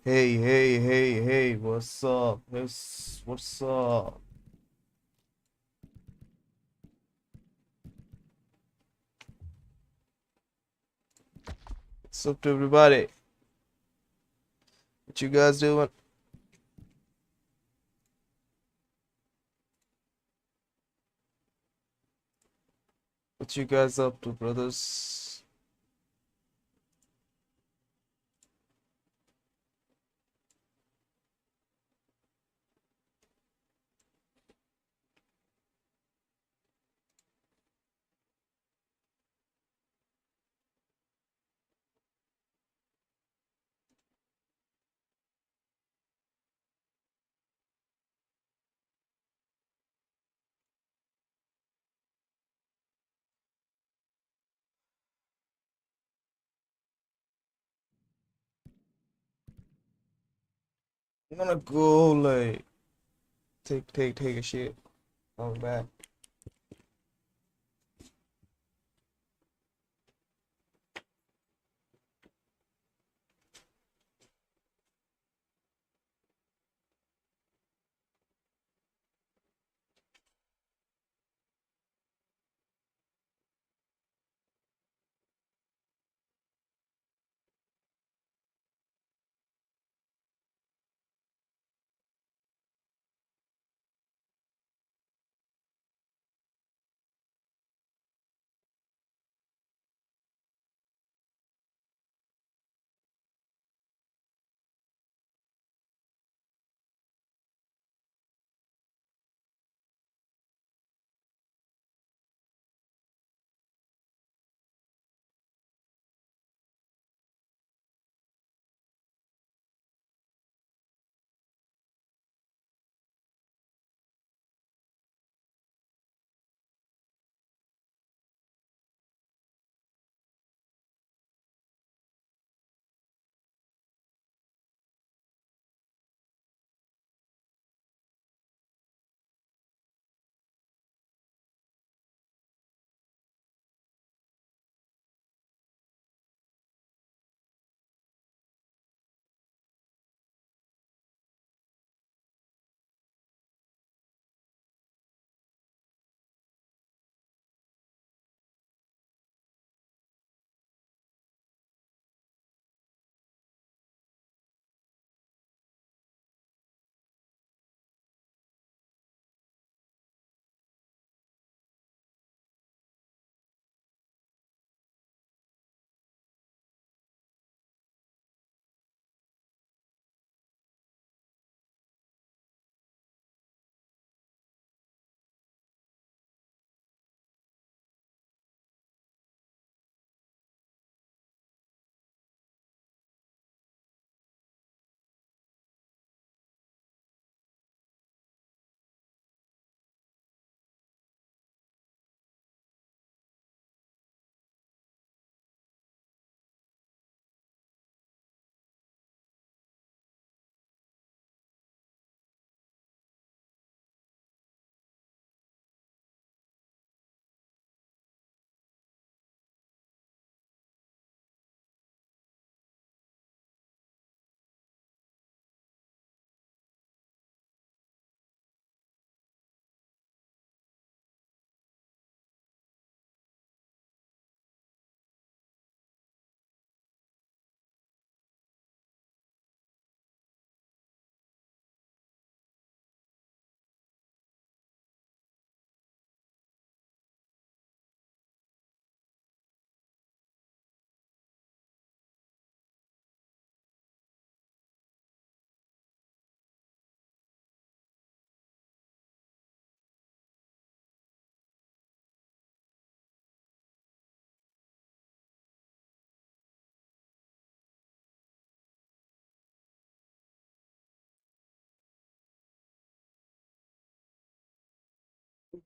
Hey, hey, hey, hey, what's up? What's up? What's up to everybody? What you guys doing? What you guys up to, brothers? I'm gonna go like take a shit. I'm back.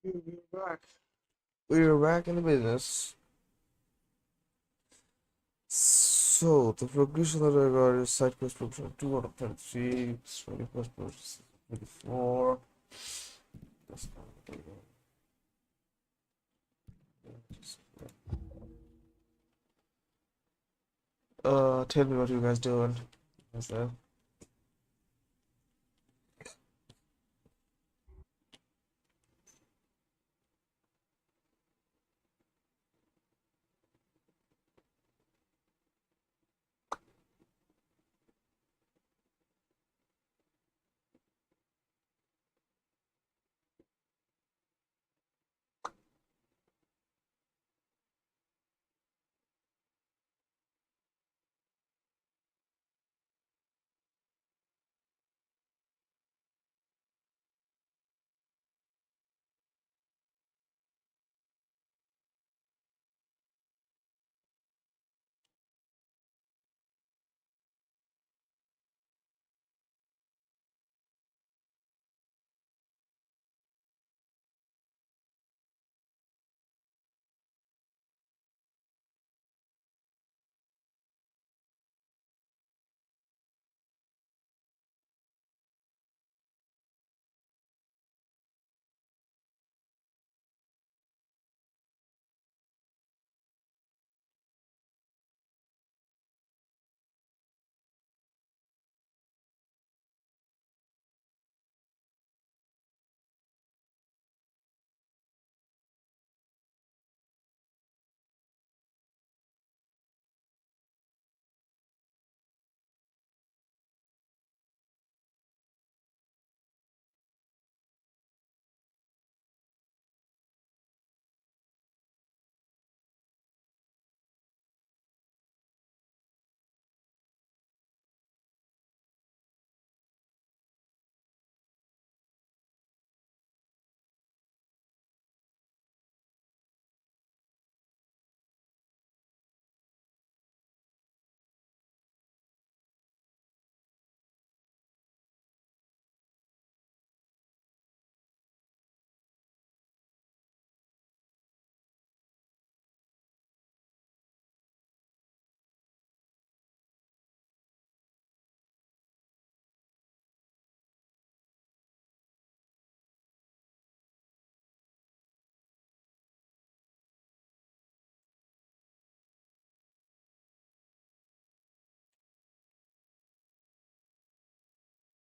We're back. We're back in the business. So the progression that I got is side quest progression 2 out of 33, 21st versus 24. That's not tell me what you guys doing. What's that?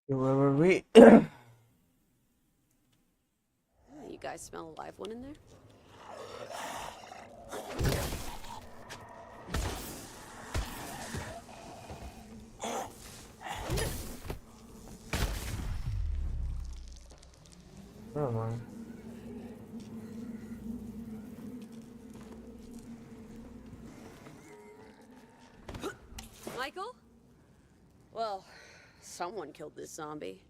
Where were we? You guys smell a live one in there? Never mind. Michael? Well, someone killed this zombie.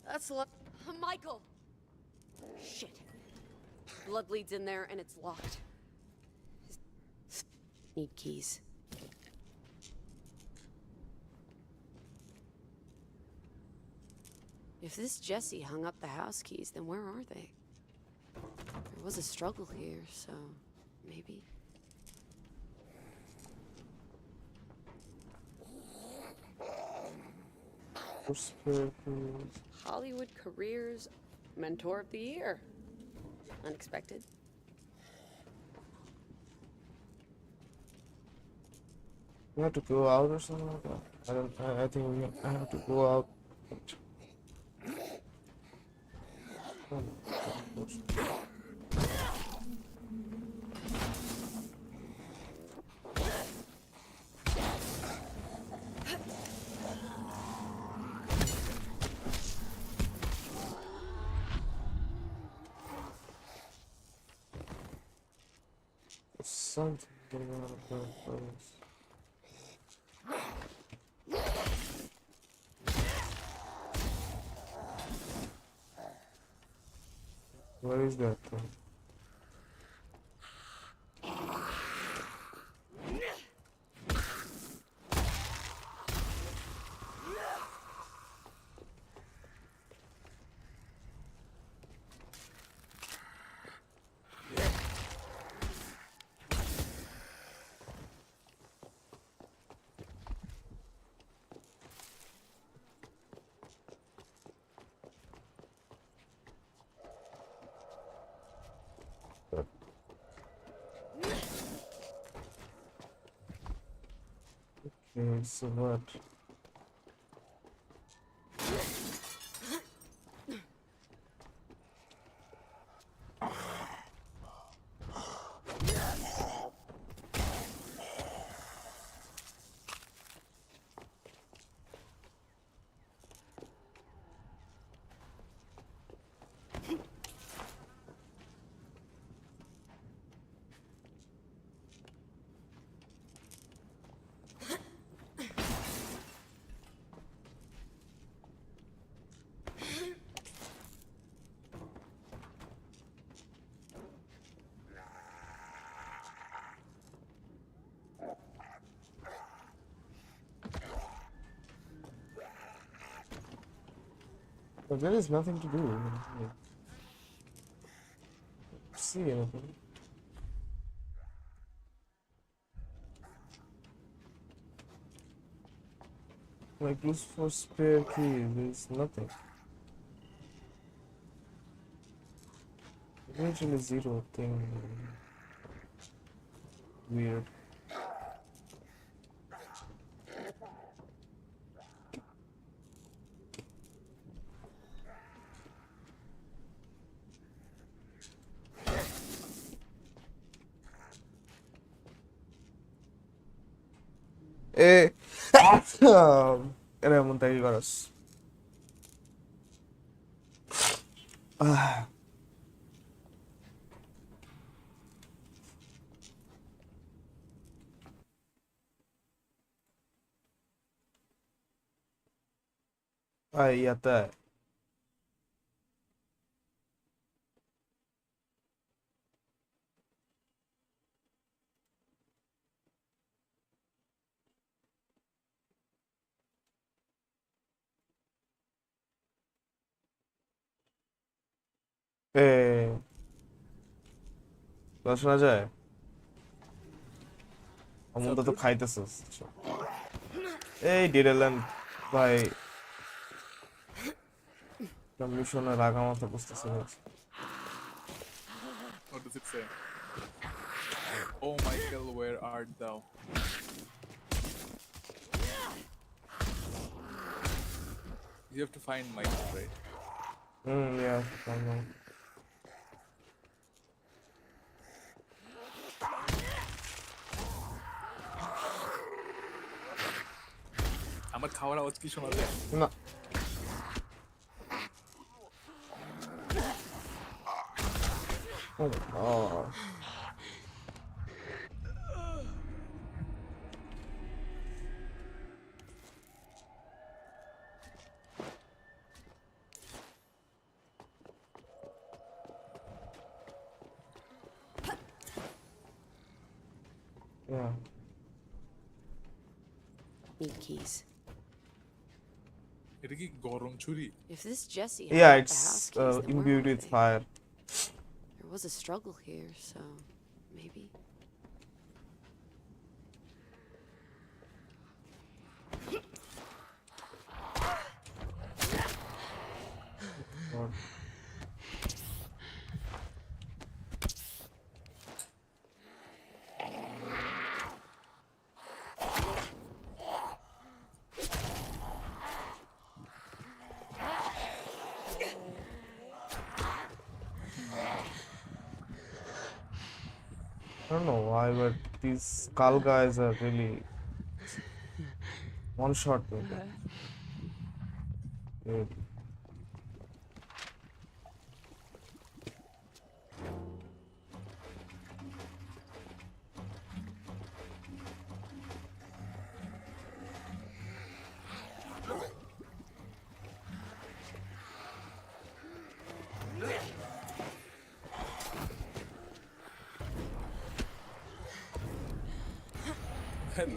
That's Michael! Shit. Blood leads in there and it's locked. Need keys. If this Jesse hung up the house keys, then where are they? There was a struggle here, so maybe. Hollywood Careers Mentor of the Year. Unexpected. We have to go out or something like that. I think I have to go out. Something getting out of the place. Where is that thing? Okay, so what? But there is nothing to do. See anything? Like look for spare keys. There's nothing. Eventually zero thing. Weird. Eh. Era এমন তাই করস Ahí ya está. শোনা যায় অমনটা তো খাইতেছস এই ডিরেল্যান্ড ভাই মিশনের আগামাথা বুঝতেছে What does it say? Oh Michael, where art thou? You have to find Michael, right? Yeah, I know. আমার খাওয়ার আওয়াজ কি শোনা যায়? না। Oh my god. Yeah. Need keys. এটা কি গরম ছুরি? If this Jesse hung Yeah, up the it's house keys, then where imbued are with they? fire. There was a struggle here, so maybe. God. I don't know why, but these skull guys are really one shot with them. Dude.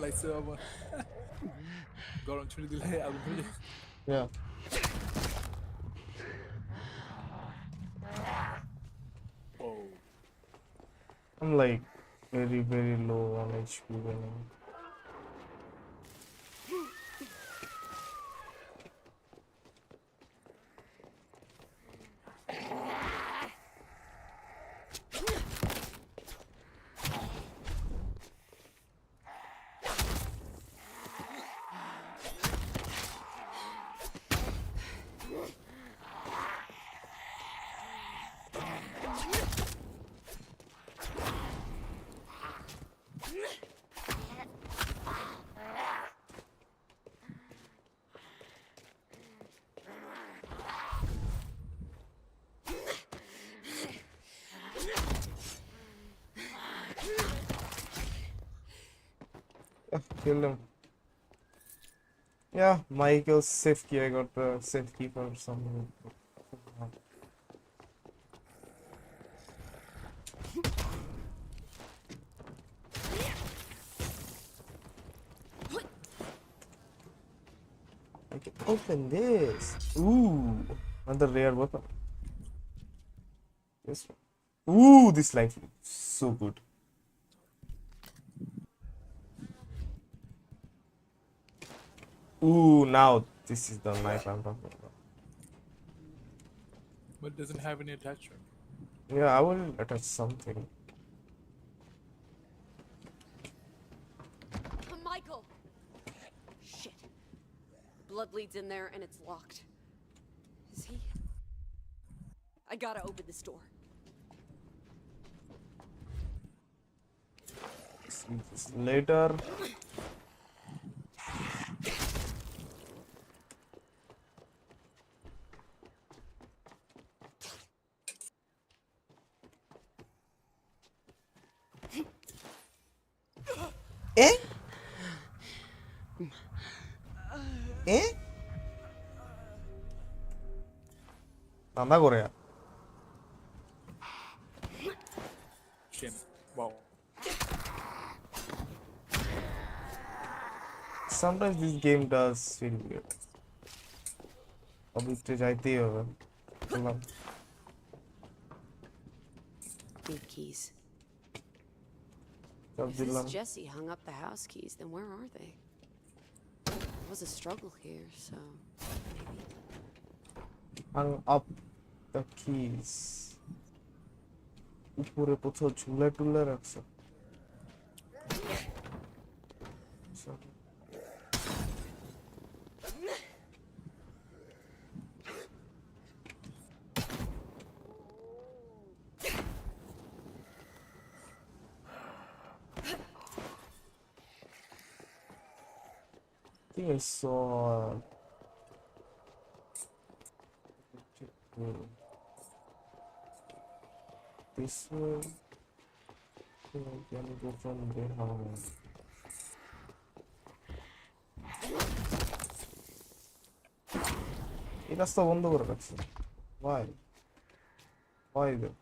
লাগছে আবার গরম ছুরি দিলে আগুন ধরে যায়। Yeah. Oh, I'm like very, very low on HP right now. Kill him. Yeah, Michael's safe key. I got the safe key for some. I can open this. Ooh, another rare weapon. This one. Ooh, this life is so good. Ooh, now this is the knife I'm talking about. but it doesn't have any attachment. Yeah, I will attach something. Michael! Shit. Blood leads in there and it's locked. Is he? I gotta open this door. See this later. Eh? Eh? Nanda করে Shin. Wow. sometimes this game does feel weird. অবশ্যই যাইতেই হবে বললাম Need keys. সব If দিলাম this Jesse hung up the house keys, then where are they? There was a struggle here, so maybe. hung up the keys উপরে কোথাও ঝুলে টুলে রাখছে think I saw. This way. I can go from there. How? এই রাস্তা বন্ধ করে রাখছে। Why? Why that?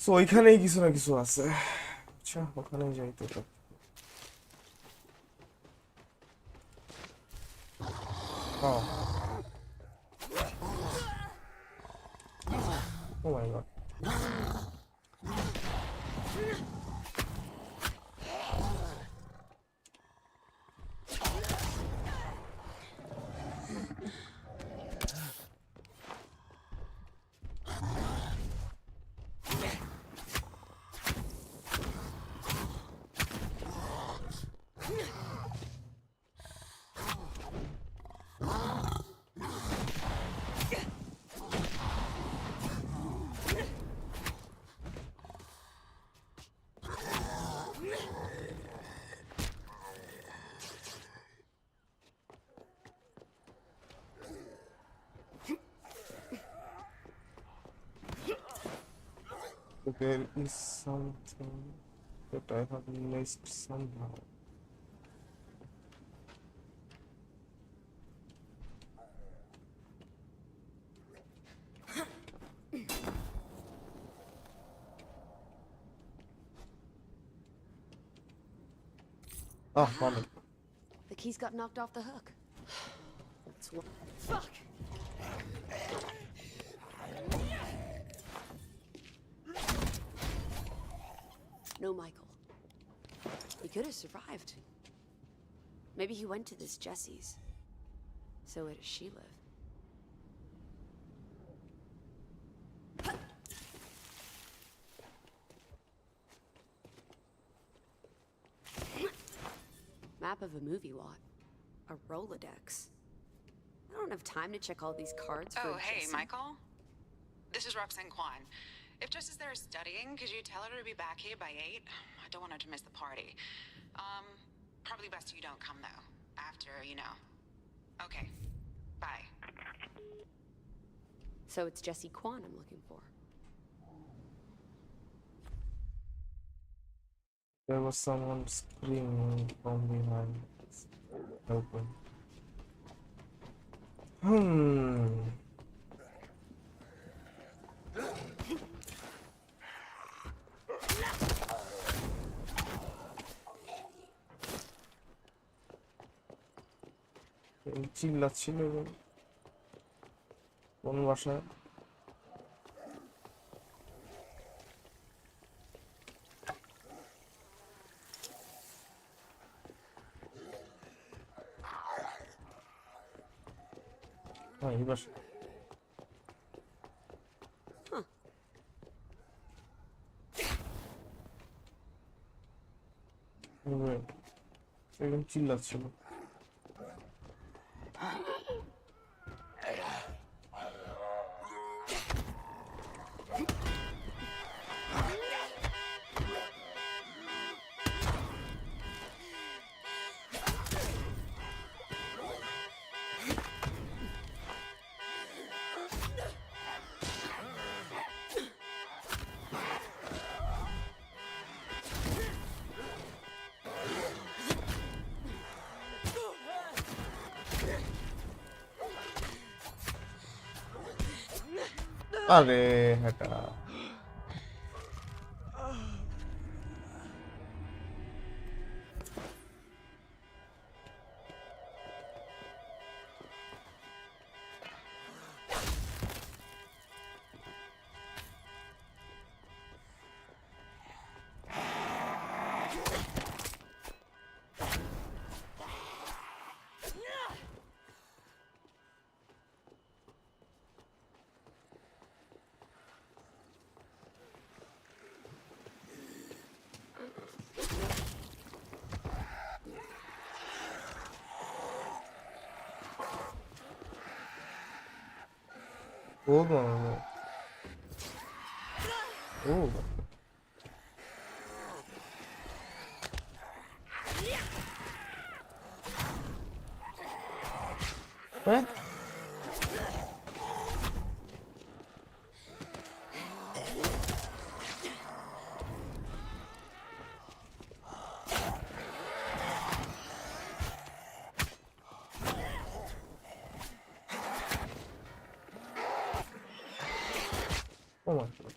So ওইখানেই কিছু না কিছু আছে। আচ্ছা ওখানেই যাইতে হবে। Oh. Oh my god. There is something that I have missed somehow. Oh, funny. The keys got knocked off the hook. That's what. Fuck! No, Michael. He could have survived. Maybe he went to this Jesse's. So where does she live? Map of a movie lot. A Rolodex. I don't have time to check all these cards for hey, Jesse. Michael. This is Roxanne Kwan. If Jess is there studying, could you tell her to be back here by 8? I don't want her to miss the party. Probably best you don't come, though. After, you know. Okay. Bye. So it's Jesse Kwan I'm looking for. There was someone screaming from behind. Open. চিল্লাচ্ছিল এবং কোন বাসায় হ্যাঁ এই বাসায় একদম চিল্লাচ্ছিল আরে হেটা Hold on. Oh. হ্যাঁ ও মাই god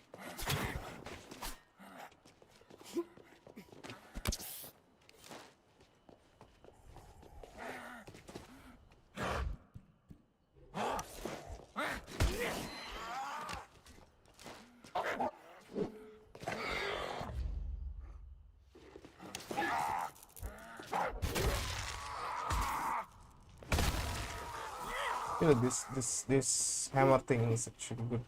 You know, this hammer thing is actually good.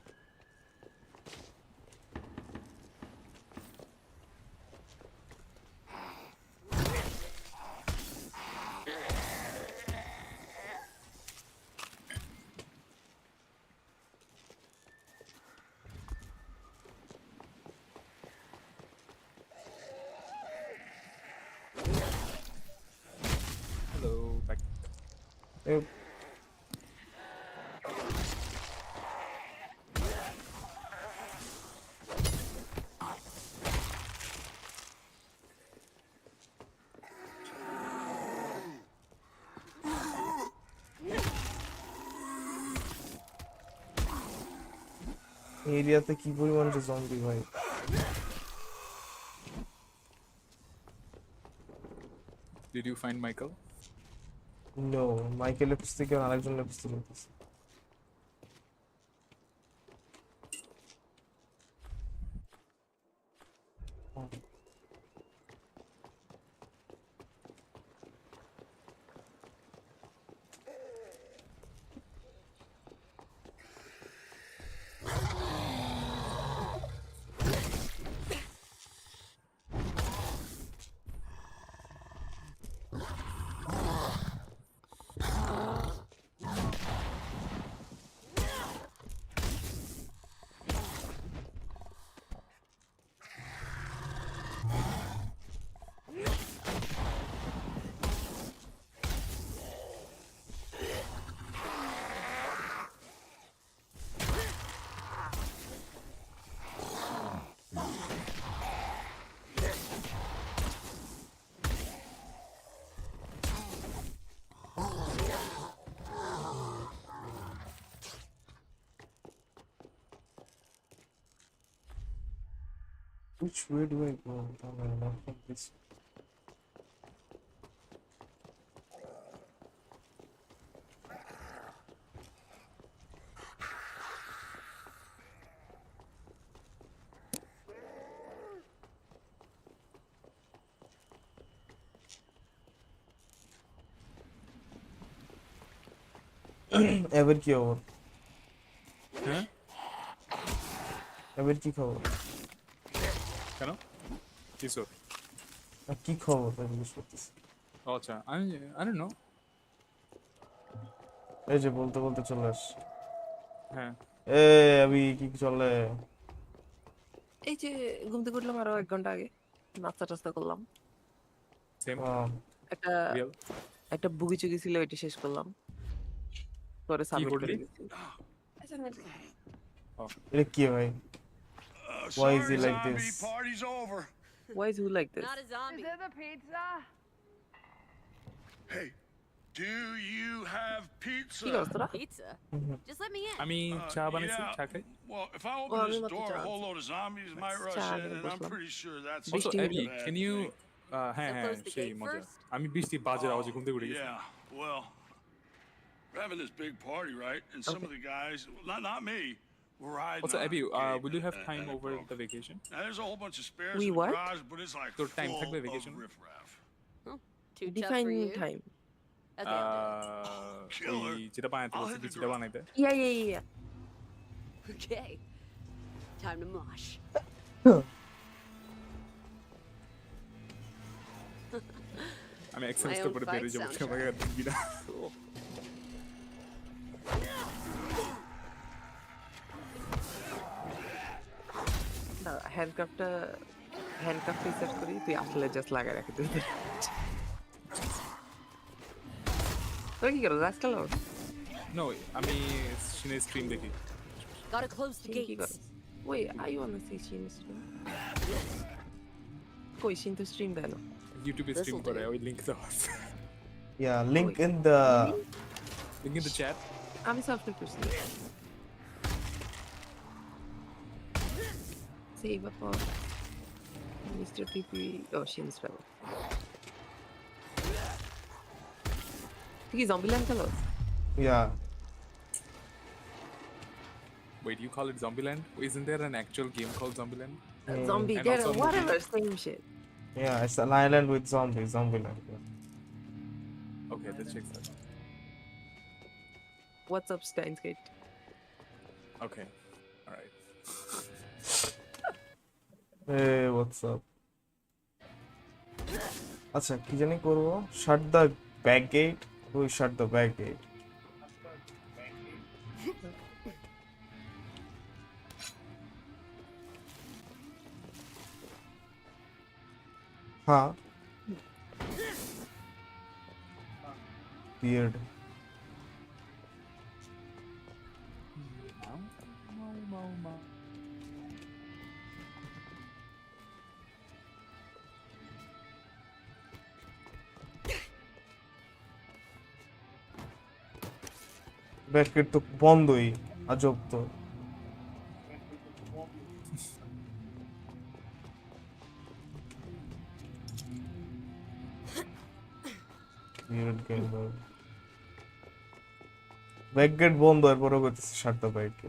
Hello, back. Yep. এরিয়াতে কি পরিমাণ যে জম্বি ভাই Did you find Michael? No মাইকেলের খুঁজতে কেউ আরেকজনের খুঁজতে চলতেছে Which way do I go? Not from this. এবার কি খবর? হ্যাঁ এবার কি খবর? কেন কিছু কি খবর তাই জিজ্ঞেস করতেছি। আচ্ছা I don't know. এই যে বলতে বলতে চলে আস। হ্যাঁ এ আমি কি চলে? এই যে ঘুম থেকে উঠলাম আরো 1 ঘন্টা আগে, নাস্তা টাস্তা করলাম, সেম একটা রিয়েল একটা বুগি চুগি ছিল ওইটা শেষ করলাম, পরে সাবমিট করলি? করে দিয়েছি। এটা কি ভাই? Why is he Sorry, like zombie, this? party's over. Why is he like this? Not a zombie. Is it the pizza? Hey, do you have কি pizza? করছ তোরা? Pizza? Just let me in. আমি চা বানাইছি yeah. চা খাই Well, if I Well, open I'm this not the door, a judge. whole load of zombies might rush Chad, in, and I'm Muslim. pretty sure that's Also বৃষ্টি Abby, bad can you thing. হ্যাঁ So হ্যাঁ close the সেই gate মজা first? আমি বৃষ্টি বাজের আওয়াজে ঘুম থেকে উঠে গেছি Yeah, well, we're having this big party, right? And some of the guys, not me, we're riding. Also on Abby, a gate will you have and- time and it over broke. the vacation? Now, there's a whole bunch of spares We in the what? garage, but it's like Tour time full থাকবে of vacation? riffraff. Too tough Define for you? time. Okay, I'll Killer. ওই যেটা বানাইতে I'll বলছি hit the যেটা ground. বানাইতে Yeah. do it. Okay. Time to mosh. আমি Excel My store own করে fight বেরিয়ে যাবো soundtrack. আমাকে আর দিবি না না হ্যান্ডকাফটা রিসেট করি, তুই আসলে জাস্ট লাগাই রাখি তুই। তোরা কি করো? আজকাল No, আমি Shine stream দেখি. Gotta close the Shin কি gates. করে? Wait, I wanna see Shin stream. কই Shin তো stream দেয় না। YouTube এ stream This'll করে do. ওই link দেওয়া আছে. Yeah, link in the. Link in the chat. আমি সাবস্ক্রাইব করছি। Save up on Mr. PP. Oh, Shin's travel. তুই কি Zombieland খেলো? Yeah. Wait, you call it Zombieland? Isn't there an actual game called Zombieland? Zombie, And get also a whatever, same shit. Yeah, it's an island with zombies. Zombieland. Yeah. Okay, that checks out. What's up, Steins Gate? Okay, alright. Hey, what's up? আচ্ছা কি জানি করবো? Shut the back gate. Who shut the back gate? हाँ. Weird. Bracket তো বন্ধই আজব তো weird game though bracket বন্ধ এরপরও করতেছে শাটটা বাইকে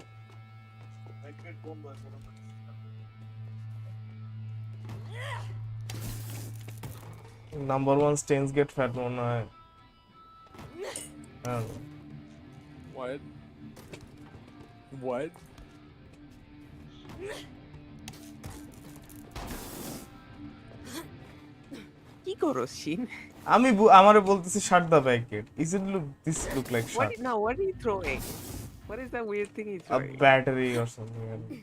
নাম্বার 1 স্টেন্স গেট ফ্যাট মনে হয় I don't know. What? What? কি করো Shin? আমি আমারে বলতেছি shut the bracket is it look this look like shut What are you throwing? What is that weird thing he's a throwing? battery or something I don't know.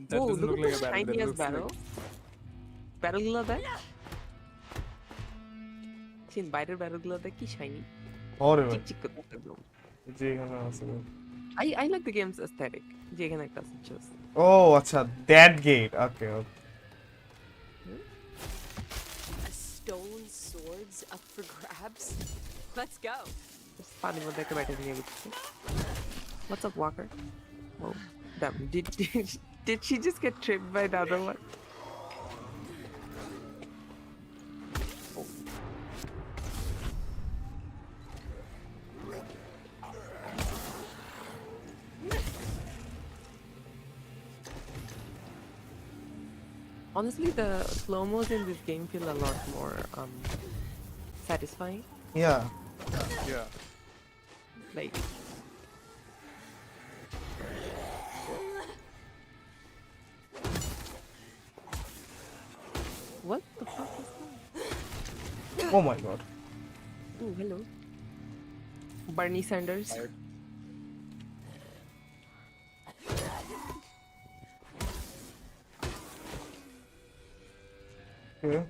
That Whoa, doesn't look look at like the a battery. That shiny ass looks barrel. like... Barrel গুলো দেখ Shin বাইরের barrel গুলো দেখ কি shiny ওরে ভাই চিক চিক করতে একদম যে এখানে আছে I like the game's aesthetic যে এখানে একটা আছে just ও আচ্ছা that get okay A stolen sword's up for grabs? Let's go. পানির মধ্যে একটা ব্যাটারি নিয়ে গেছে What's up Walker? Oh damn did she just get tripped by the other one? Honestly, the slow-mos in this game feel a lot more satisfying. yeah Yeah. Like, what the fuck is that? oh my god Oh, hello. Bernie Sanders. Tired. okay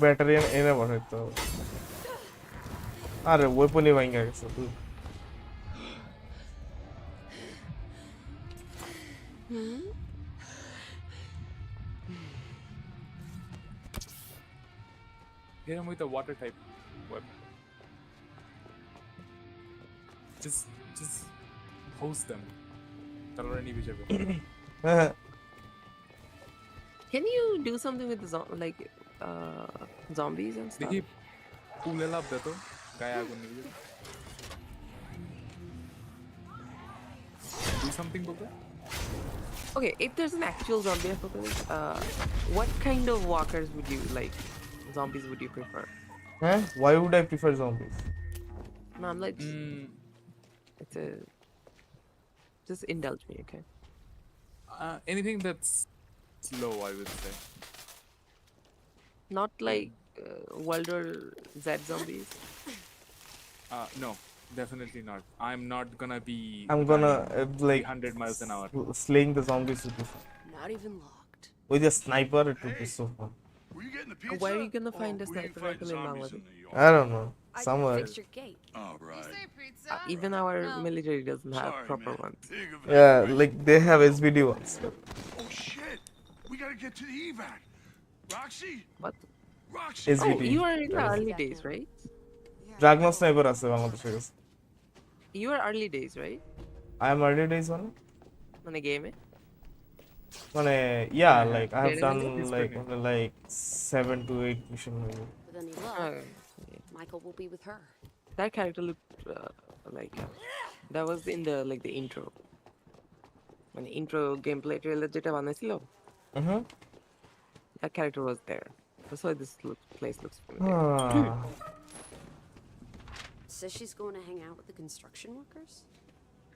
battery এনে বসাইতো আরে ওয়েপনই ভাঙা গেছে তুই Hit him with a water type weapon. Just hose them. Talora nahi bhijabe. হ্যাঁ Can you do something with the zombies and stuff? देखिए फूले लाभ दे तो गाय आगुन नहीं बजे. Do something बोलते हैं? Okay, if there's an actual zombie apocalypse, what kind of walkers would you like? Zombies would you prefer? হ্যাঁ why would I prefer zombies No, I'm like, it's a. Just indulge me, okay? Anything that's slow, I would say. Not like World War Z zombies. No, definitely not. I'm not gonna be. I'm gonna like 100 miles an hour. slaying the zombies would be fun Not even locked. with a sniper it would be so fun Were you getting the pizza? Where are you gonna or find a were you sniper fighting rifle in zombies Bangladesh? New York? I don't know. I Somewhere. fixed your gate. Oh, right. Even our No. military doesn't have Sorry, proper man. ones. Big event, Yeah, right? like they have SBD ones. Oh, shit. We gotta get to the evac. Roxy? What? Roxy! SBD. Oh, you are in the Yes. early That days, now. right? Dragma sniper আছে বাংলাদেশের কাছে। You are early days, right? I am early days মানে মানে game মানে yeah, Yeah, like I have Daily done missions? like only like 7 to 8 mission maybe. With any luck, Michael will be with her. That character looked like that was in the the intro. When the intro gameplay trailer যেটা বানাইছিল, Mhm. that character was there. That's why place looks familiar. Ah. Says she's going to hang out with the construction workers.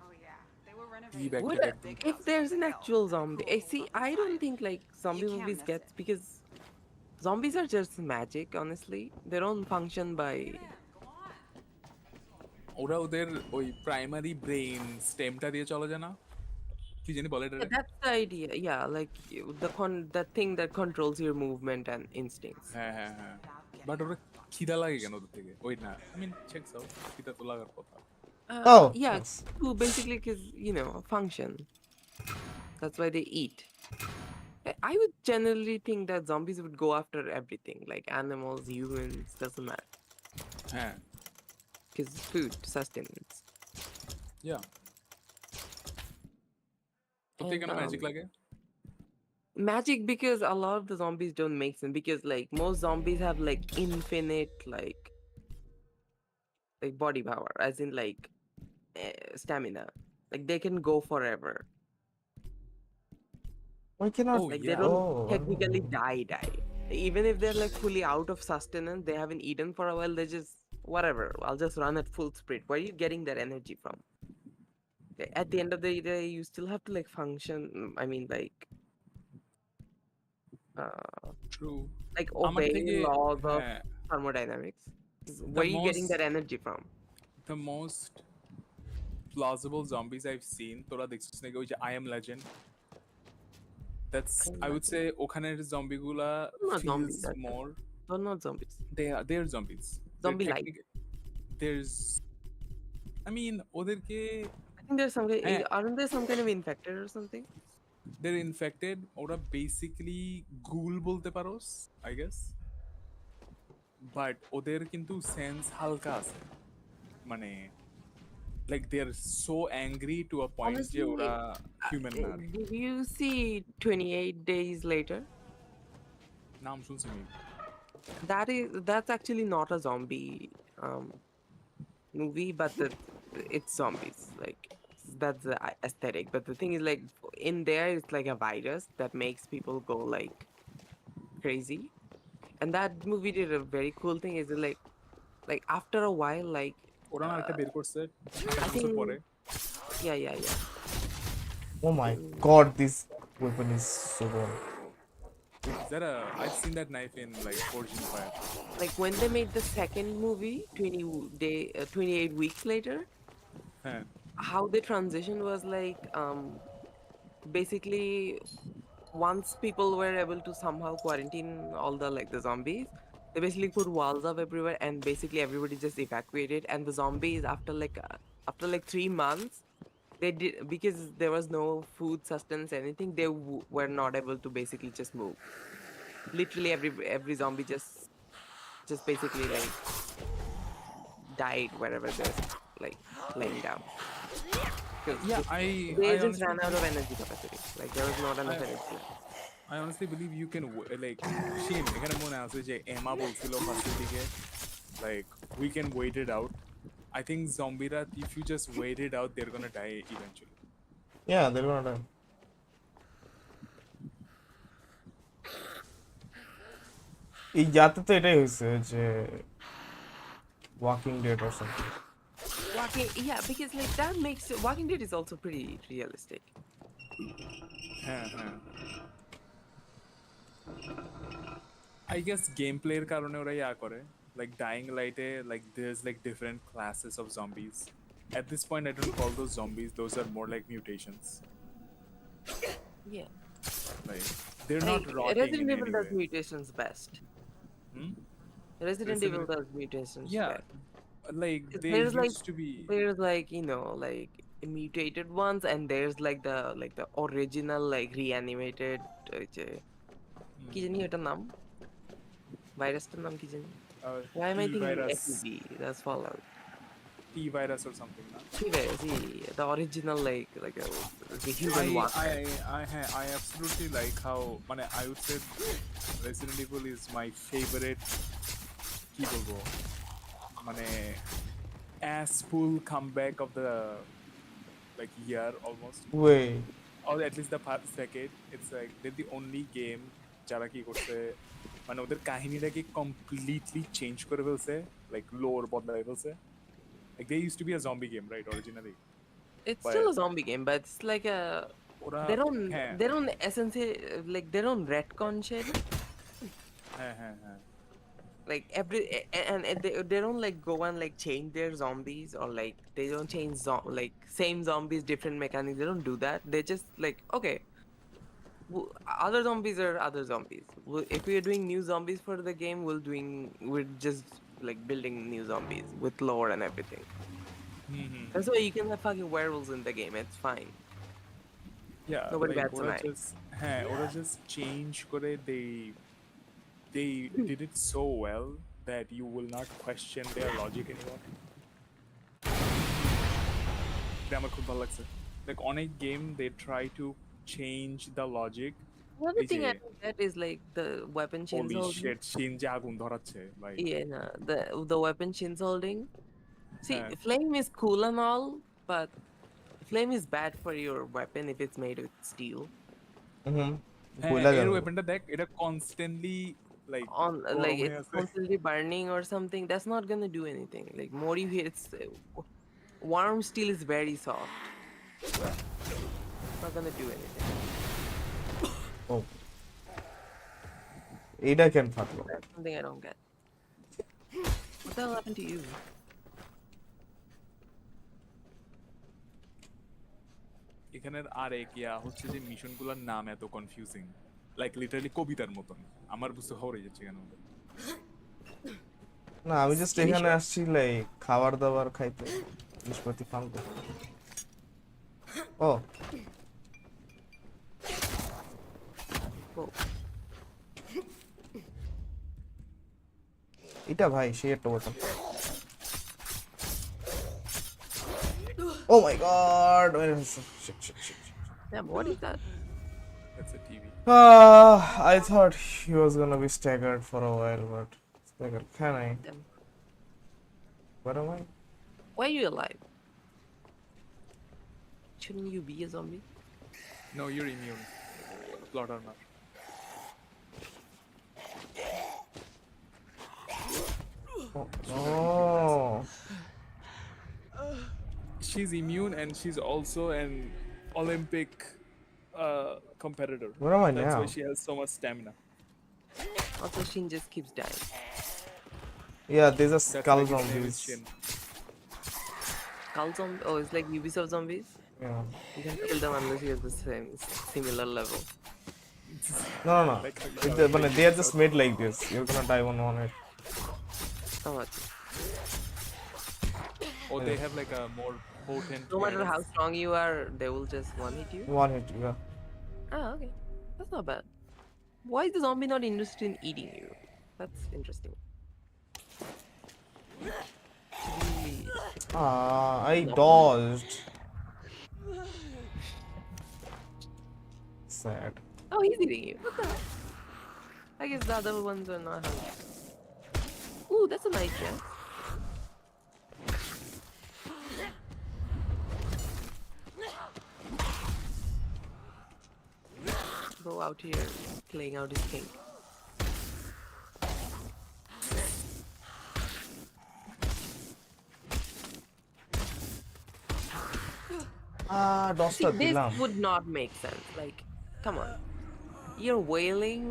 Oh yeah, they were renovating. Evac Would direct. if there's an actual zombie, see, I don't think like zombie can't movies miss get it. because zombies are just magic. Honestly, they don't function by. ওরা ওদের ওই primary brain স্টেমটা দিয়ে চলে যায় না কি জানি বলে এটা That's the idea. Yeah, like the thing that controls your movement and instincts. হ্যাঁ হ্যাঁ হ্যাঁ বাট ওরা খিদা লাগে কেন ওদের থেকে ওই না আই মিন চেক আউট খিদা তো লাগার কথা Oh, Yeah, yes. basically, because function. That's why they eat. I would generally think that zombies would go after everything, like animals, humans, doesn't matter. হ্যাঁ Because food, sustenance. ইয়া তো কেন And, magic লাগে Magic because a lot of the zombies don't make sense because like most zombies have like infinite like body power, as in like stamina. Like they can go forever. Why cannot Oh, Like yeah. they don't Oh, technically die. Even if they're like fully out of sustenance, they haven't eaten for a while, they just whatever. I'll just run at full speed. Where are you getting that energy from? At the end of the day, you still have to like function. I mean, like true obey laws of হ্যাঁ thermodynamics. Where are you getting most- that energy from? the most plausible zombies I've seen তোরা দেখছিস নাকি ওই যে I Am Legend that's I would say ওখানের zombie গুলা Not zombies, feels that's- more They're not zombies. they're zombies Zombie-like. there's I mean ওদেরকে I think there's some kind. Eh. Aren't there some kind of infected or something? they're infected ওরা basically ghoul বলতে পারোস I guess but ওদের কিন্তু sense হালকা আছে মানে like they're so angry to a point যে Honestly, ওরা human না Did you see 28 Days Later? নাম শুনছি আমি That's actually not a zombie movie, but it's zombies. Like that's the aesthetic. But the thing is, like in there, it's like a virus that makes people go like crazy. And that movie did a very cool thing. Is like after a while, like ওরা না একটা বের করছে I think পরে yeah. oh my god, this weapon is so good. Is that I've seen that knife in like Forging Fire. Like when they made the second movie, 28 weeks later, হ্যাঁ how the transition was like basically once people were able to somehow quarantine all the the zombies, they basically put walls up everywhere and basically everybody just evacuated, and the zombies after 3 months they did, because there was no food sustenance anything, they were not able to basically just move. Literally every zombie just basically like died wherever they're like laying down. 'Cause Yeah, they I just honestly, ran out of energy capacity. Like there was not enough I- energy left. I honestly believe you can like Sheen এখানে মনে আছে যে এমা বলছিল ফার্স্টের দিকে like we can wait it out. I think zombie-রা if you just wait it out they're gonna die eventually. Yeah, they're gonna die. এই যাতে তো এটাই হয়েছে যে walking dead or something. Yeah, because like that makes Walking Dead is also pretty realistic. হ্যাঁ হ্যাঁ I guess gameplay এর কারণে ওরা ইয়া করে like Dying Light-এ like there's like different classes of zombies. At this point I don't call those zombies, those are more like mutations. Yeah. Like they're not Like, rotting in Resident any Evil does way. mutations best. Hmm? Resident Evil does mutations Yeah, best. like 'Cause they there's like used to be. like mutated ones, and there's like the original like reanimated কি জানি ওটার নাম ভাইরাসটার নাম কি জানি why am I T thinking virus, FEV that's Fallout T virus or something. Na? T-virus yeah, the original like the human one I absolutely like how. I would say Resident Evil is my favorite. কি বলবো মানে as full comeback of the like year almost, Wait. or at least the past decade. It's like they're the only game যারা কি করছে মানে ওদের কাহিনীটাকে completely change করে ফেলছে, লাইক লোর বদলায় ফেলছে। Like they used to be a zombie game, right? Originally. it's still a but- zombie game but it's like a ওরা হ্যাঁ they don't essentially like they don't retcon shit হ্যাঁ হ্যাঁ হ্যাঁ like and they don't like go and like change their zombies or like they don't change like same zombies different mechanics they don't do that they just like okay other zombies are other zombies if we are doing new zombies for the game we're just like building new zombies with lore and everything that's why you can have fucking werewolves in the game it's fine yeah Nobody like bats an ওরা eye. just হ্যাঁ ওরা just change করে they did it so well that you will not question their logic anymore. এটা আমার খুব ভালো লাগছে, like অনেক game they try to change the logic. another এই thing I যে- don't get is like the weapon chains holy holding. shit শিনজে আগুন ধরাচ্ছে like Yeah, no, the weapon chins holding. See, Yeah. flame is cool and all, but flame is bad for your weapon if it's made with steel. Mm-hmm. হ্যাঁ, কইলা এর যাবে। ওয়েপনটা দেখ, এটা constantly like On like গরম হয়ে it's আছে। constantly burning or something. That's not gonna do anything. Like more you hit, warm steel is very soft. Not gonna do anything. Oh. এইটা কেন ফাটলো? That's something I don't get. What the hell happened to you? এখানের আরেক হচ্ছে যে মিশনগুলোর নাম এত confusing, like literally কবিতার মতন। আমার বুঝতে হরে যাচ্ছে কেন। না আমি জাস্ট এখানে আসছি লাইক খাবার দাবার খাইতে, নিষ্পত্তি ফান করতে। ও Whoa. এটা ভাই সেই একটা বোতাম। Oh my god! Shit, shit, shit. Yeah, what is that? That's a TV. I thought he was gonna be staggered for a while, but staggered. Can I? Damn. Where am I? Why are you alive? Shouldn't you be a zombie? No, you're immune. Plot armor. Oh. She's immune and she's also an Olympic competitor. Where am I That's now? why she has so much stamina. Also, Shin just keeps dying. Yeah, there's a That's skull why his name is zombies. Shin. Skull zombie? Oh, it's like Ubisoft zombies? Yeah. You can kill them unless you have the same similar level. No, no, no. Like, But they are just made like this. You're gonna die on it. How much? Or they have like a more potent. No matter how virus. strong you are, they will just one hit you. One hit, yeah. Ah, okay. That's not bad. Why is the zombie not interested in eating you? That's interesting. I dodged. Sad. Oh, he's eating you. What the hell? I guess the other ones are not hungry. Ooh, that's a nice dress. Go out here playing out his kink. See, Dodged this দিলাম. would not make sense. Like, come on. You're wailing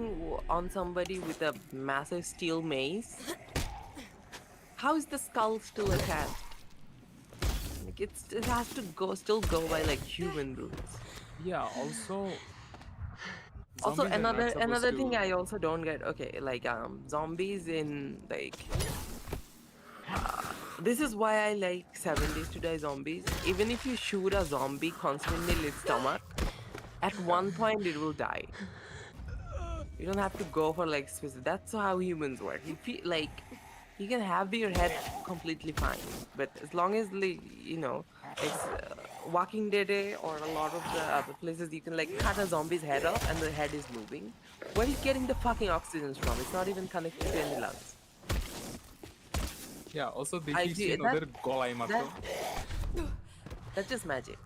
on somebody with a massive steel mace. How is the skull still attached? Like, it has to still go by like human rules. Yeah, also Also, Zombies are not supposed another thing to- I also don't get. Okay, like zombies in like this is why I like 7 Days to Die zombies. Even if you shoot a zombie constantly in its stomach, at one point it will die. You don't have to go for like specific. That's how humans work. If you like, you can have your head completely fine, but as long as like it's Walking Dead or a lot of the other places, you can like cut a zombie's head off and the head is moving. Where is getting the fucking oxygen from? It's not even connected to any lungs. Yeah, also I দেখি do- scene that- ওদের গলায় মাত্র That's just magic.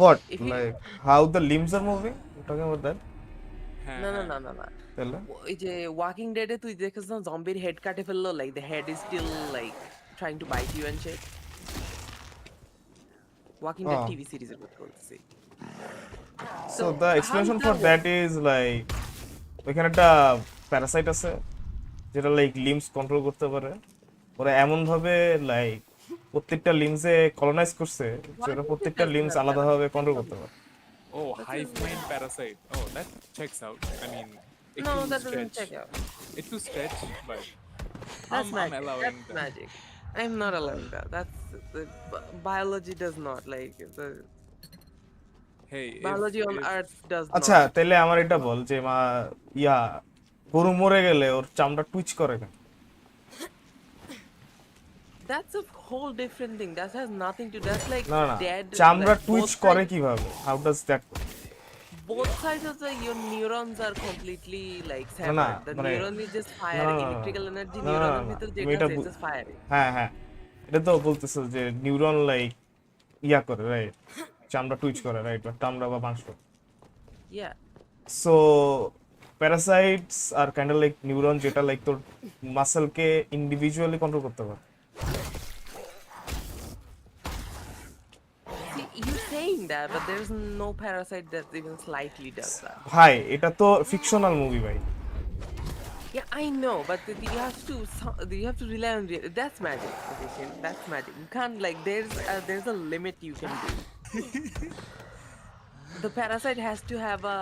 What? If you- Like how the limbs are moving? You're talking about that? হ্যাঁ No, no, হ্যাঁ। no, no, no. তাহলে ওই যে walking ডেডে তুই দেখেছ না জম্বির হেড কাটে ফেললো like the head is still like trying to bite you and shit walking dead Oh. TV সিরিজের কথা বলতেছি So So, the how explanation does for that that is like ওইখানে একটা প্যারাসাইট আছে যেটা লাইক লিম্স কন্ট্রোল করতে পারে। ওরা এমন ভাবে লাইক প্রত্যেকটা লিম্সে কলোনাইজ করছে যে ওরা প্রত্যেকটা লিম্স আলাদাভাবে কন্ট্রোল করতে পারে। Oh, hive mind parasite. Oh, that checks out. I mean, it No, will that doesn't stretch. check out. It will stretch, but That's I'm magic. allowing That's that. magic. I'm not allowing that. That's biology does not like the Hey, biology on if Earth does আচ্ছা not. তাহলে আমার এটা বল যে ইয়া গরু মরে গেলে ওর চামড়া Twitch করে কেন? That's a whole different thing. That has nothing to. That's like না না dead. চামড়া like, টুইচ both করে sides- কিভাবে? How does that? Both sides of your neurons are completely like না, severed. The মানে- neuron is just না, fire. না, না, Electrical energy না, না, neuron না, এর ভিতর তুমি যেটা এটা আছে বু- just firing. হ্যাঁ হ্যাঁ এটা তো বলতেছো যে নিউরন লাইক ইয়া করে রাইট চামড়া টুইচ করে রাইট বা চামড়া বা মাংস Yeah. So parasites R kind of like neuron যেটা লাইক তোর মাসেলকে ইন্ডিভিজুয়ালি কন্ট্রোল করতে পারে। See, you're saying that, but there's no parasite that even slightly does that. ভাই এটা তো ফিকশনাল মুভি ভাই। Yeah, I know, but you have to rely on that's magic. Addition. That's magic. You can't like there's a limit you can do. The parasite has to have a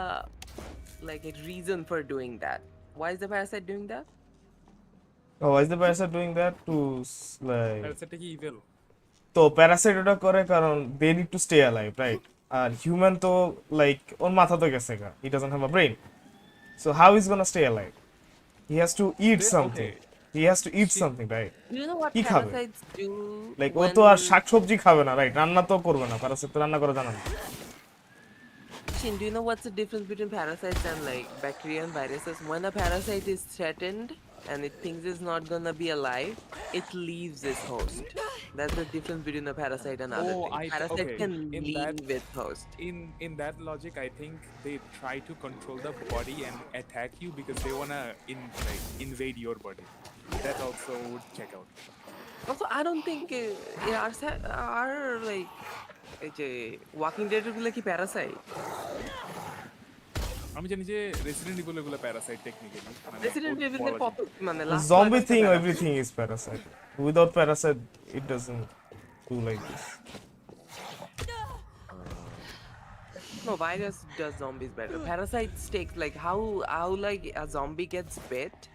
like a reason for doing that. Why is the parasite doing that? Oh, why is the parasite doing that to like parasite কি evil? তো parasite ওটা করে কারণ they need to stay alive right আর human তো like ওর মাথা তো গেছে গা he doesn't have a brain so how is gonna stay alive he has to eat Okay. Something he has to eat something right Do you know what কি খাবে? parasites do? Like ও when- তো আর শাকসবজি খাবে না right রান্না তো করবে না প্যারাসাইট তো রান্না করা জানে না Shin, do you know what's the difference between parasites and like bacteria and viruses? When a parasite is threatened and it thinks it's not gonna be alive, it leaves its host. That's the difference between a parasite and other Oh, things. I- Parasite okay. can In leave that- its host. In that logic, I think they try to control the body and attack you because they wanna invade your body. That also would check out. Also, I don't think our like Walking Dead গুলো কি parasite? আমি জানি যে resident evil এগুলো Parasite technically Resident Evil এর কত মানে last zombie part thing একটা everything is parasite without parasite it doesn't do like this No, virus does zombies better. Parasites takes like how like a zombie gets bit.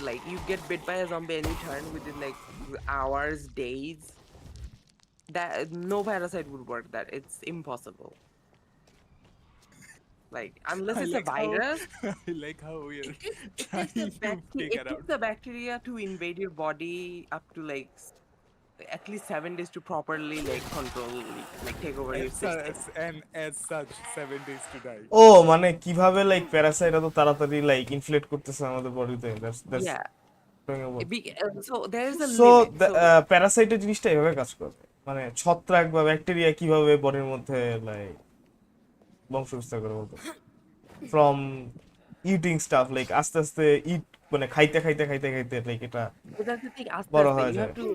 Like you get bit by a zombie and you turn within like hours, days. That no parasite would work. That it's impossible. Like unless it's a virus, I like how we're it trying takes to figure it out. takes the bacteria to invade your body up to like at least 7 days to properly like control, like take over your system. And as such 7 days to die. ও মানে কিভাবে like Parasite এত তাড়াতাড়ি like ইনফ্লেট করতেছে আমাদের বডিতে that's Yeah. So there's a so limit. So, প্যারাসাইটের জিনিসটা এভাবে কাজ করে মানে ছত্রাক বা ব্যাকটেরিয়া কিভাবে বডির মধ্যে লাইক বংশ বিস্তার করে বলতো ফ্রম ইটিং স্টাফ লাইক আস্তে আস্তে ইট মানে খাইতে খাইতে খাইতে খাইতে লাইক এটা but that's the thing. বড় Aste, হয়ে you যায়। have to.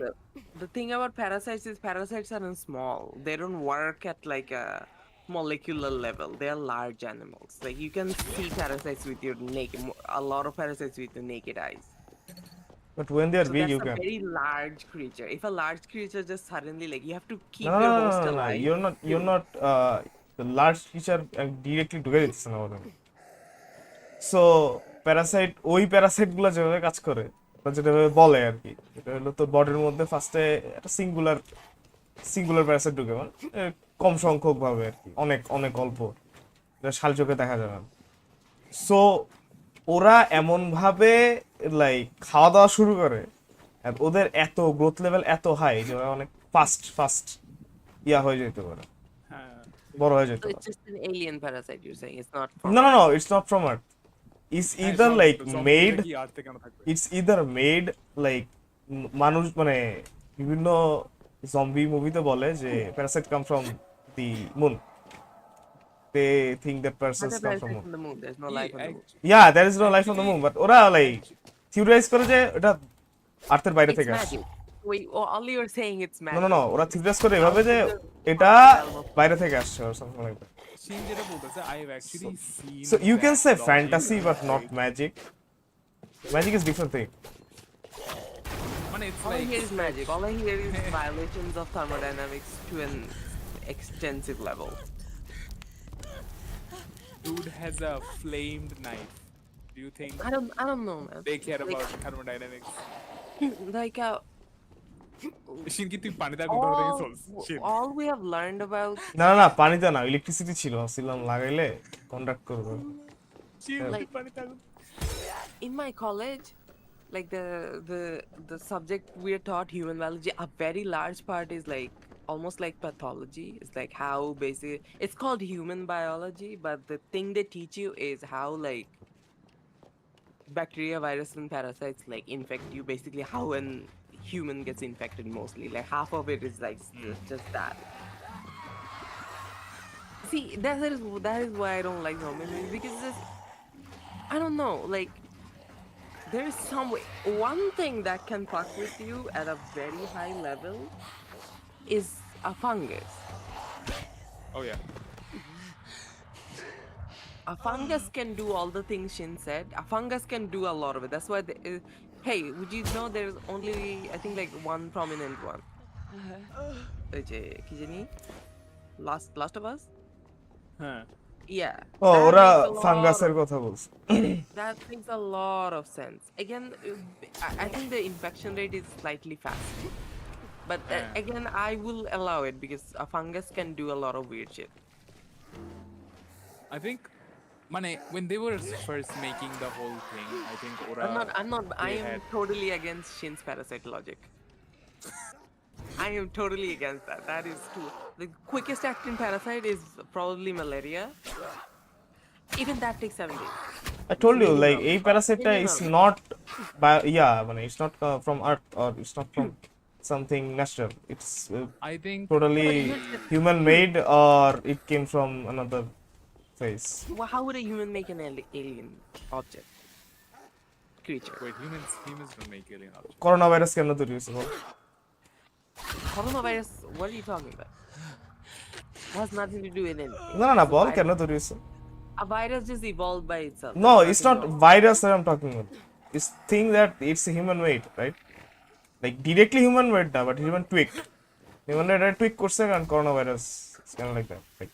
The thing about parasites is parasites are small. They don't work at like a molecular level. They are large animals. Like you can see parasites with your naked, a lot of parasites with your naked eyes. But when they are So big that's you a can very large creature. If a large creature just suddenly like you have to keep No, your no, no, host no, no, alive. you're not the large creature directly ঢুকে দিতেছে না ওদের so Parasite ওই Parasite গুলো যেভাবে কাজ করে ওরা যেভাবে বলে আর কি, এটা হলো তোর বডির মধ্যে ফার্স্টে একটা সিঙ্গুলার প্যারাসাইট ঢুকে, মানে কম সংখ্যক ভাবে আর কি, অনেক অনেক অল্প, এটা শাল চোখে দেখা যাবে না। সো ওরা এমন ভাবে লাইক খাওয়া দাওয়া শুরু করে, আর ওদের এত গ্রোথ লেভেল এত হাই যে ওরা অনেক ফাস্ট ইয়া হয়ে যেতে পারে, হ্যাঁ বড় হয়ে যেতে So পারে। it's just an alien parasite, you're saying? It's not from No, it's not from Earth. It's হ্যাঁ, either zombie like তো, zombie made, কি আর্থে কেন থাকবে? it's either made like মানুষ মানে বিভিন্ন জম্বি মুভিতে বলে যে parasite come from the moon, they think that Other parasites come from parasites moon. on the moon. There's no life on the moon. Yeah, there is no life on the moon, but ওরা like theorise করে যে এটা আর্থের বাইরে It's থেকে আসছে। magic. Wait, all you're saying it's No, magic. ওরা theorise করে এভাবে যে এটা বাইরে থেকে আসছে or something like that. শিন যেটা বলতেছে, I have actually seen So you can that say logic, fantasy but not right? magic. Magic is different thing. মানে it's All I like hear is magic. All I hear is violations of thermodynamics to an extensive level. dude has a flamed knife. Do you think I don't know, man. they care Like- about thermodynamics? Like শিন কি তুই পানিতে আগুন ধরে all, দেখেছিস? শিন all we have learned about না পানিতে না, electricity ছিল, ভাবছিলাম লাগাইলে কন্ডাক্ট করবে। শিন তুই like- পানিতে আগুন in my college, like the subject we're taught human biology, a very large part is like almost like pathology. It's like how basic, it's called human biology, but the thing they teach you is how like bacteria, virus, and parasites like infect you. Basically, how an human gets infected mostly. Like half of it is like just that. See, that is why I don't like zombie movies, because I don't know, like there is some way. One thing that can fuck with you at a very high level is a fungus. oh yeah A fungus can do all the things Shin said. A fungus can do a lot of it. That's why hey, would you know there's only, I think, like one prominent one. ওই যে, কি জানি? Last of Us? হ্যাঁ Yeah. O that ওরা makes a lot ফাঙ্গাসের of- কথা বলছে। That makes a lot of sense. Again, I think the infection rate is slightly fast. But Yeah. again, I will allow it because a fungus can do a lot of weird shit. I think মানে when they were first making the whole thing, I think ওরা I'm not, I they am had- totally against Shin's parasite logic. I am totally against that. That is too. The quickest acting parasite is probably malaria. Even that takes 7 days. I told you like এই প্যারাসাইটটা is Minimum. not মানে it's not from earth or it's not from something natural. It's I think totally human made or it came from another place. Well, how would a human make an alien object? Creature. wait humans don't make alien objects. Corona virus কেন তৈরি হয়েছে বল? Coronavirus, what are you talking about? It has nothing to do with anything. না বল কেন তৈরি হয়েছে? A virus just evolved by itself. No, There's it's nothing not wrong. virus that I'm talking about. It's thing that it's human made, right? Like directly human made না, but human tweaked. Human made tweak করছে কারণ corona virus it's kind of like that. Like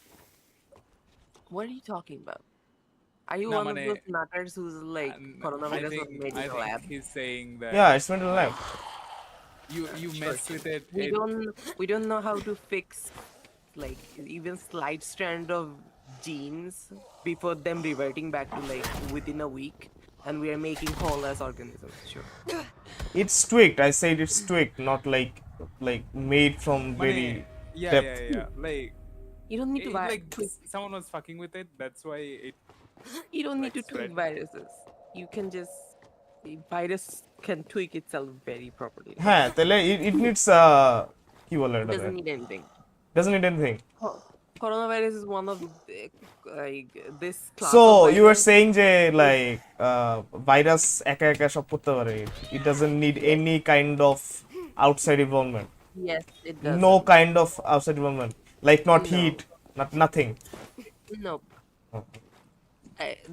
What are you talking about? Are you না, one মানে, of those nutters who's like I coronavirus was think made in a lab? he's saying that yeah, it's made in lab. you mess with it, We don't know how to fix like even slight strand of genes before them reverting back to like within a week, and we are making whole as organisms. Sure. It's tweaked. I said it's tweaked, not like made from মানে, very yeah depth. like You don't need to like someone was fucking with it, that's why it You don't need to like tweak spread. viruses. You can just the virus can tweak itself very properly. হ্যাঁ তাহলে it needs কি বলে It এটা? doesn't need anything. Doesn't need anything. Coronavirus is one of like this class. So of you were virus. saying যে like virus একা সব করতে পারে. It doesn't need any kind of outside involvement. Yes, it does. No kind of outside involvement. Like not No. heat, not nothing. Nope.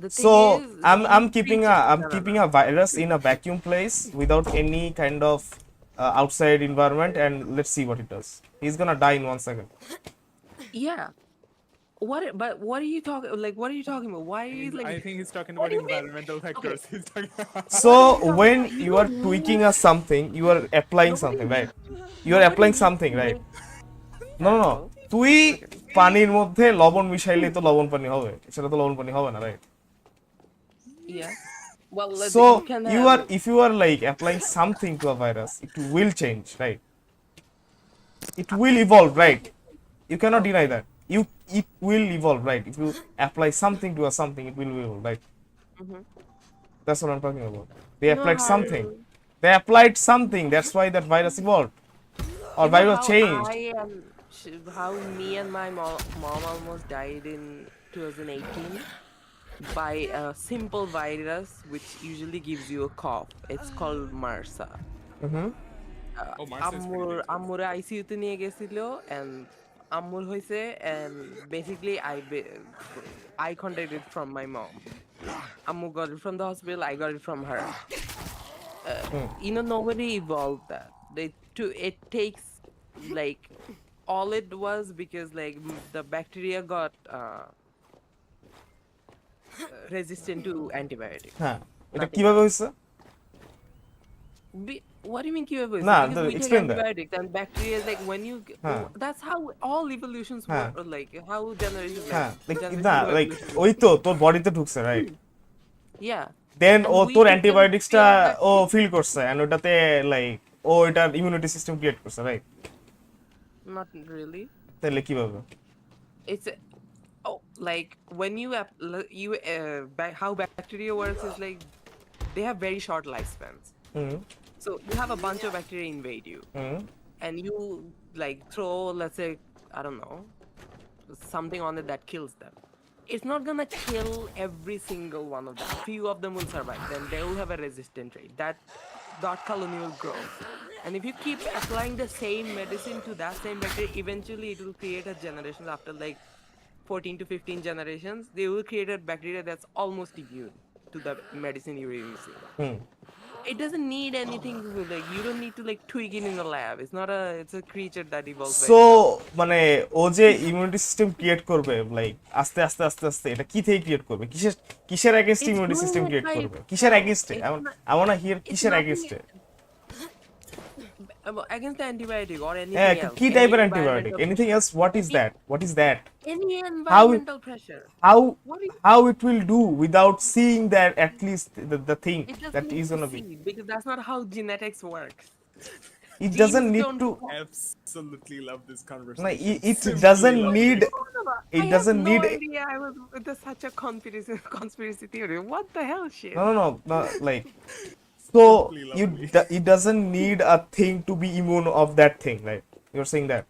The thing So is, I'm these keeping creatures- a virus in a vacuum place without any kind of outside environment and let's see what it does. He's gonna die in 1 second. Yeah. But what are you talking? Like, what are you talking about? Why are you like? I think he's talking What about do you mean? environmental factors. He's talking So talking when about? You you are don't tweaking need- a something, you are applying Nobody something, right? needs- You are nobody applying needs something, to right? make- No, no, no. Well, তুই পানির মধ্যে লবণ মিশাইলে তো লবণ পানি হবে, সেটা তো লবণ পানি হবে না, right? yeah. Well, So you can you have. are, if you are like applying something to a virus, it will change, right? It will evolve, right? You cannot deny that. It will evolve, right? If you apply something to a something, it will evolve, right? That's what I'm talking about. They You know applied how- something. They applied something. That's why that virus evolved, or You know virus how changed. how me and my mom almost died in 2018 by a simple virus which usually gives you a cough. It's called MRSA. oh, Mars is pretty dangerous. আম্মুর আইসিইউতে নিয়ে গেছিল and আম্মুর হইছে and basically I contacted it from my mom. Ammu got it from the hospital, I got it from her. Nobody evolved that. It takes like all it was because like the bacteria got resistant to antibiotics. হ্যাঁ, এটা Nothing কিভাবে হয়েছে? What do you mean কিভাবে হইছে? Nah, Because we take explain that. antibiotics and bacteria is like when you Huh. that's how all evolutions Huh. work, or like how generations হ্যাঁ, generation না, to like evolution ওই তো তোর বডিতে ঢুকছে, right? yeah then And ও we তোর took অ্যান্টিবায়োটিক্সটা the ও ফিল করছে এন্ড ওটাতে লাইক ও এটার ইমিউনিটি সিস্টেম ক্রিয়েট করছে, রাইট? not really. তাহলে কিভাবে? It's like when how bacteria works is like they have very short lifespans. Hmm So you have a bunch of bacteria invade you, hmm and you like throw, let's say, I don't know, something on it that kills them. It's not gonna kill every single one of them. Few of them will survive. Then they will have a resistant rate. That colony will grow. And if you keep applying the same medicine to that same bacteria, eventually it will create a generation after like 14 to 15 generations. They will create a bacteria that's almost immune to the medicine you're using. Hmm It doesn't need anything like you don't need to like tweak it in the lab. It's a creature that evolves. So মানে ও যে immunity system create করবে like আস্তে আস্তে আস্তে আস্তে, এটা কি থেকে ক্রিয়েট করবে? কিসের against It's immunity doing system it create by- করবে? কিসের এগেইনস্টে? It's not- I wanna hear it's কিসের nothing এগেইনস্টে? against the antibiotic or anything হ্যাঁ, else. কি any টাইপের antibiotic? environmental- anything else? What is that? What is that? Any environmental pressure. How What do you- how it will do without seeing that at least the thing It doesn't that need is to gonna be? see, because that's not how genetics works. It doesn't Genes need don't to. Absolutely love this No, conversation. it Simply doesn't love need. it. It I doesn't have no need. idea I was with such a conspiracy theory. What the hell shit? No, like. So Simply lovely. it doesn't need a thing to be immune of that thing, right? You're saying that.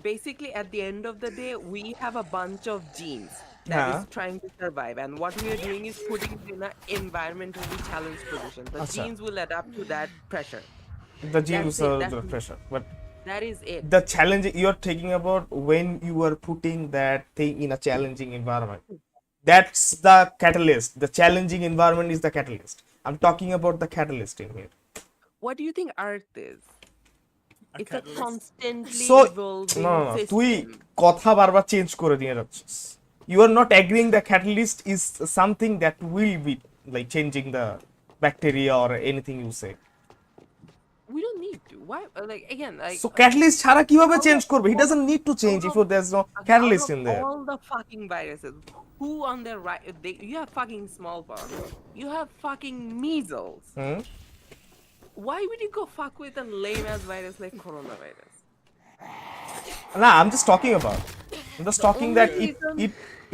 Basically at the end of the day we have a bunch of genes that Yeah. is trying to survive, and what we are doing is putting it in an environmentally challenged position. The Acha. genes will adapt to that pressure. The genes That's it, are that's the it. pressure, but That is it. the challenge you're taking about when you are putting that thing in a challenging environment. That's the catalyst. The challenging environment is the catalyst. I'm talking about the catalyst in here. What do you think Earth is? It's a catalyst. constantly So evolving no, তুই system. কথা বারবার change করে দিয়ে যাচ্ছিস. You are not agreeing the catalyst is something that will be like changing the bacteria or anything you say. We don't need to. Why? Like again, like So catalyst ছাড়া কিভাবে change করবে? He doesn't need to change if there's no catalyst out in of there. all the fucking viruses, who on their right? You have fucking smallpox. You have fucking measles. Hmm? Why would you go fuck with a lame ass virus like coronavirus? Nah, I'm just talking about. I'm just talking only that reason-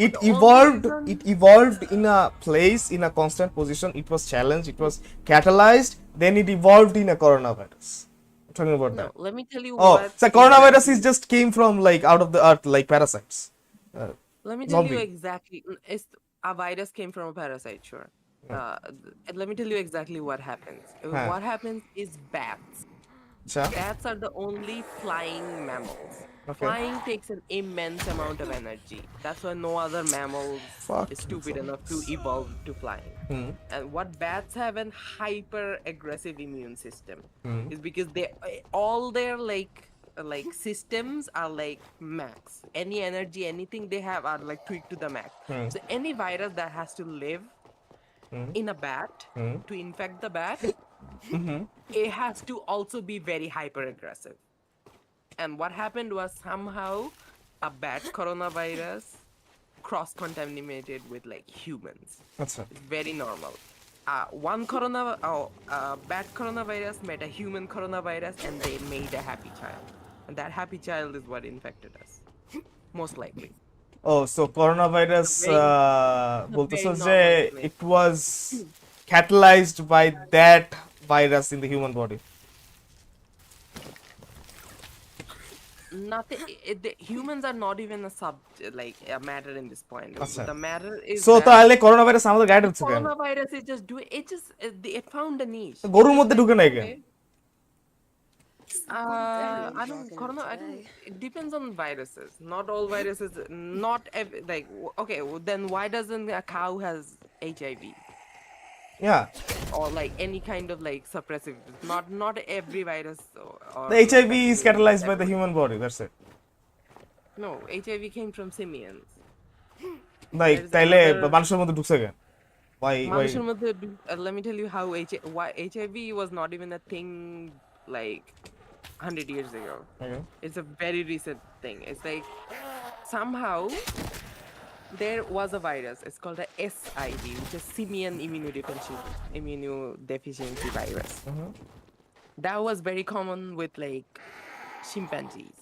it the only evolved. reason- It evolved in a place, in a constant position. It was challenged. It was catalyzed. Then it evolved in a coronavirus. I'm talking about No, that. let me tell you Oh, what. so coronavirus is just came from like out of the earth, like parasites. Let me tell you zombie. exactly. It's a virus came from a parasite, sure. And let me tell you exactly what happens. Huh. What happens is bats. Acha. Bats are the only flying mammals. Okay. Flying takes an immense amount of energy. That's why no other mammal Fuck is stupid enough to evolve to flying. Hmm. And what bats have an hyper aggressive immune system Hmm. is because they all their like like systems are like max. Any energy, anything they have are like tweaked to the max. So any virus that has to live in a bat to infect the bat, it has to also be very hyper aggressive. And what happened was somehow a bat coronavirus cross contaminated with like humans. আচ্ছা It's very normal. Bat coronavirus met a human coronavirus and they made a happy child. And that happy child is what infected us. Most likely. O so corona virus বলতেছো যে ইট ওয়াজ catalyzed by that virus in the human body. Nothing. The humans are not even a matter in this point. Achha. The matter is so that তাহলে corona virus আমাদের guide হচ্ছে কেন? coronavirus is just it found a niche. গরুর মধ্যে ঢুকে নাই কেন? It depends on viruses. Not all viruses. Okay. Then why doesn't a cow has HIV Yeah. or like any kind of like suppressive? Not every virus. Or The HIV is catalyzed by the human body. That's it. No, HIV came from simians. Like There is তাইলে another- মানুষের মধ্যে ঢুকছে কেন? Why? মানুষের মধ্যে let me tell you how why HIV was not even a thing like 100 years ago. Okay. It's a very recent thing. It's like somehow there was a virus. It's called a SIV, which is simian immunodeficiency virus. That was very common with like chimpanzees.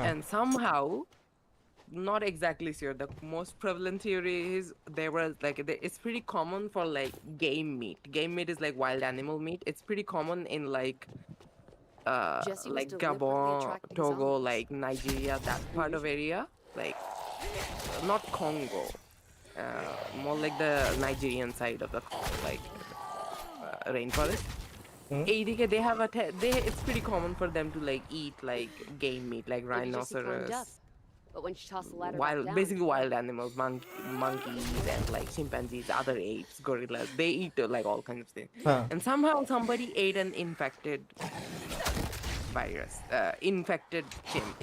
And somehow, not exactly sure. The most prevalent theory is there was it's pretty common for like game meat. Game meat is like wild animal meat. It's pretty common in like Jesse was like deliberately Gabon, attracting Togo, zombies. like Nigeria, that part of area, like not Congo, more like the Nigerian side of the rainforest. এইদিকে they have it's pretty common for them to like eat like game meat, like Maybe Jessie climbed rhinoceros, up, but when she tossed the ladder back down, basically wild animals, monkeys and like chimpanzees, other apes, gorillas. They eat like all kinds of things. And somehow somebody ate an infected virus, infected chimp.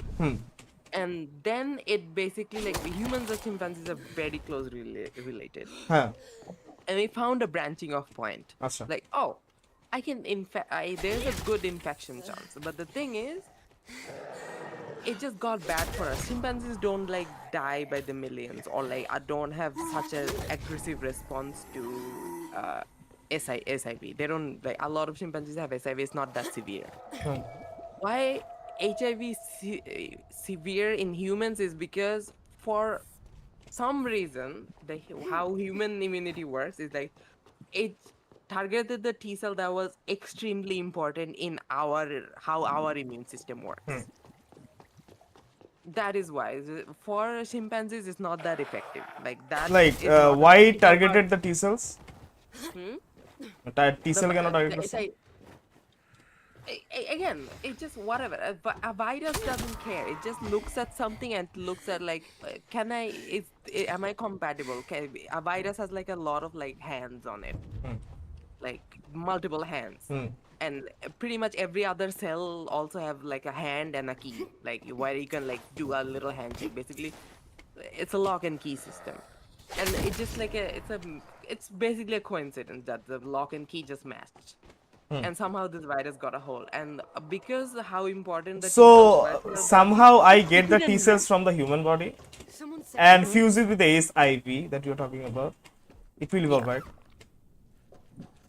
And then it basically like the humans and chimpanzees are very closely related. হ্যাঁ And we found a branching off point. আচ্ছা Like, oh, I can there's a good infection chance. But the thing is, it just got bad for us. Chimpanzees don't like die by the millions or like don't have such an aggressive response to SIV. They don't like a lot of chimpanzees have SIV. It's not that severe. Why HIV is severe in humans is because for some reason how human immunity works is like it targeted the T cell that was extremely important in how our immune system works. That is why for chimpanzees it's not that effective. Like that. like is not why effective, targeted the T cells? T cell কেন target but করছে? again, it just whatever. A virus doesn't care. It just looks at something and looks at like, am I compatible? A virus has like a lot of like hands on it, like multiple hands, and pretty much every other cell also have like a hand and a key, like where you can like do a little handshake. Basically, it's a lock and key system, and it's just like it's basically a coincidence that the lock and key just matched. And somehow this virus got a hold, and because how important the T cells So were, somehow I get the T cells from the human body someone said and fuse it with the SIV that you're talking about. It will evolve, right?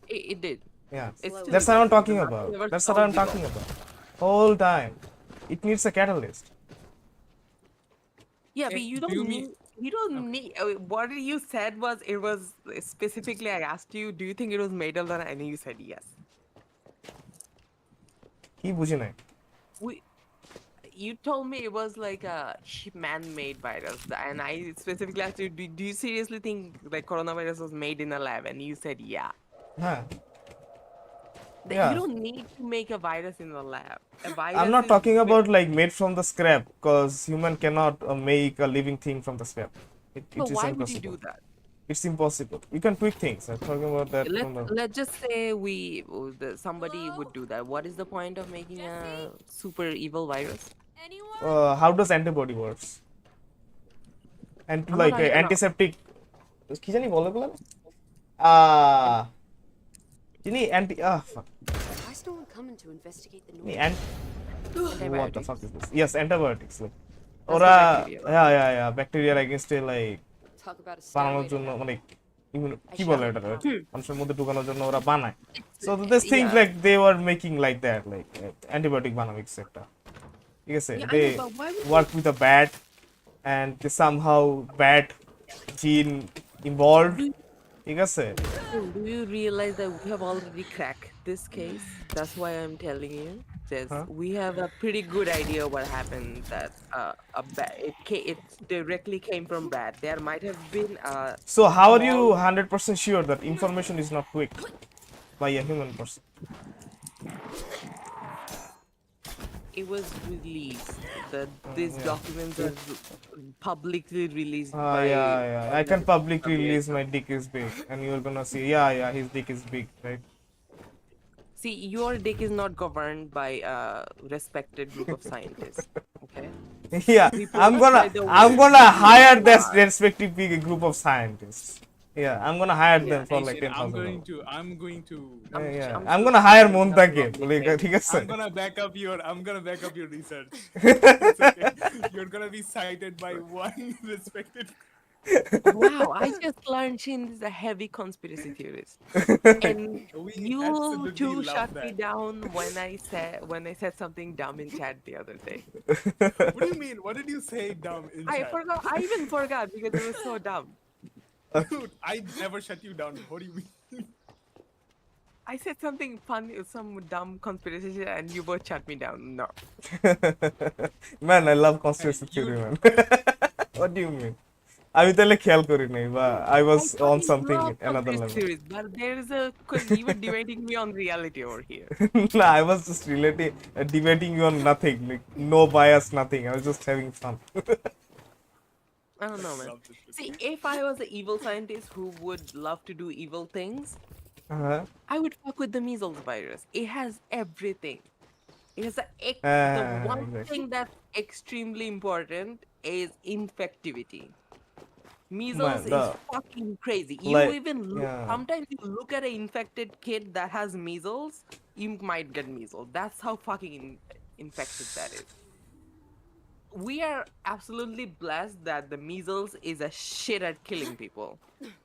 it did. Yeah. It's still That's what I'm evolving. talking Nothing about. ever That's what I'm stopped talking about. Whole time. It needs a catalyst. Yeah, but Eh, you do you don't mean- need. You don't need. What you said was it was specifically. I asked you, do you think it was made of that? And you said yes. কি বুঝি নাই? You told me it was like a man-made virus, and I specifically asked you, do you seriously think like coronavirus was made in a lab? And you said yeah. হ্যাঁ. That Yeah. You don't need to make a virus in a lab. A virus I'm not is talking made- about like made from the scrap because human cannot make a living thing from the scrap. It But is why would you impossible. do that? It's impossible. You can tweak things. I'm talking about that from the. Let's just say somebody would do that. What is the point of making a super evil virus? Anyone? How does antibody works? And I'm like not talking about antiseptic. কি জানি বলে বলে? Ah, যিনি anti. Ah, fuck. Why is no one coming to investigate the যিনি noise? What the antibiotics. fuck is this? Yes, antibiotics. Like, That's ওরা for bacteria. yeah bacteria against like Talk about a বানানোর stairway জন্য to মানে কি I বলে shall এটা not. মানুষের মধ্যে ঢুকানোর জন্য ওরা বানায় so this thing Yeah. like they were making like that like antibiotic বানাবে কিছু একটা ঠিক আছে Yeah, I they know, but why would work with a bat and they somehow bat gene involved ঠিক আছে do you realize that we have already cracked this case? That's why I'm telling you. This Huh? we have a pretty good idea what happened. That it directly came from bat. There might have been so how are you 100% sure that information is not tweaked by a human person it was released. That these yeah. documents are publicly released Ah, by. yeah. I can publicly release my dick is big, and you're gonna see, yeah, his dick is big, right? See, your dick is not governed by a respected group of scientists. Okay. Yeah, People I'm gonna, by the I'm way gonna you hire this are. respective big group of scientists. Yeah, I'm gonna hire them for like Shit, I'm 10,000. going to Yeah, I'm gonna hire Montake. ঠিক আছে? I'm gonna back up your research. It's okay. You're gonna be cited by one respected. Wow, I just learned Shin is a heavy conspiracy theorist. And We you absolutely two love shut me that. down when I said something dumb in chat the other day. What do you mean? What did you say, dumb? In I chat? forgot. I even forgot because it was so dumb. Dude, I never shut you down. What do you mean? I said something funny, some dumb conspiracy shit, and you both shut me down. No. Man, I love conspiracy theory, man. What do you mean? আমি তাহলে খেয়াল করি নাই বা I was I on fucking something love another conspiracy level. theories, but there is a you were debating me on reality over here. No, I was just debating you on nothing, like no bias, nothing. I was just having fun. I don't know, man. Love this shit. See, if I was an evil scientist who would love to do evil things, I would fuck with the measles virus. It has everything. It has the one exactly. thing that's extremely important is infectivity. Measles Man, is fucking crazy. You like, even look, yeah. sometimes you look at an infected kid that has measles, you might get measles. That's how fucking infected that is. We are absolutely blessed that the measles is a shit at killing people.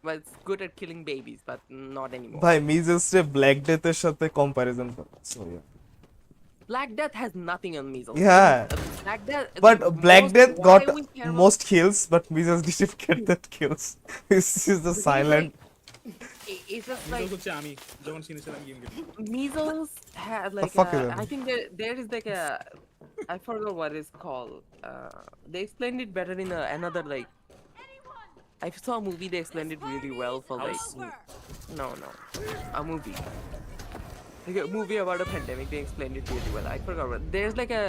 Well, it's good at killing babies, but not anymore. ভাই measles রে black ডেথের সাথে comparison so Black Death has nothing on measles. Yeah. Black Death. But Black Death why got we care about- most kills, but measles didn't get that kills. This is the silent. It's just Like, like হচ্ছে আমি যখন শুনেছিলাম game খেলি। measles had like fuck is that? I think there is like a I forgot what it's called. They explained it better in another like I saw a movie. They explained it really well for like no a movie. Like a movie about a pandemic. They explained it really well. I forgot what. There's like a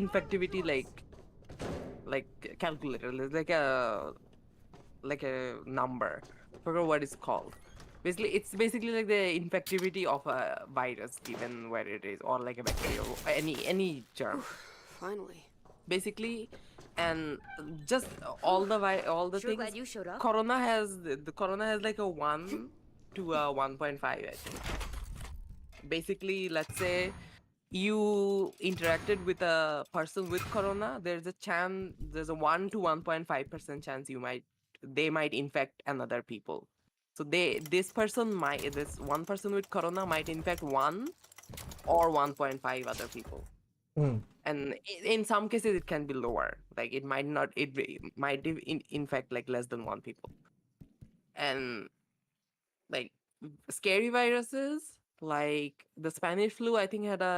infectivity like calculator. There's like a number. Forgot what it's called. Basically, it's basically like the infectivity of a virus, given where it is, or like a bacteria, or any germ. Finally. Basically, and just all the Sure things. glad you showed up. Corona has the corona has like a 1 to a 1.5, I think. Basically, let's say you interacted with a person with corona, there's a 1 to 1.5% chance they might infect another people. So this one person with corona might infect 1 or 1.5 other people. And in some cases it can be lower, like it might infect like less than 1 people. And like scary viruses like the Spanish flu, I think had a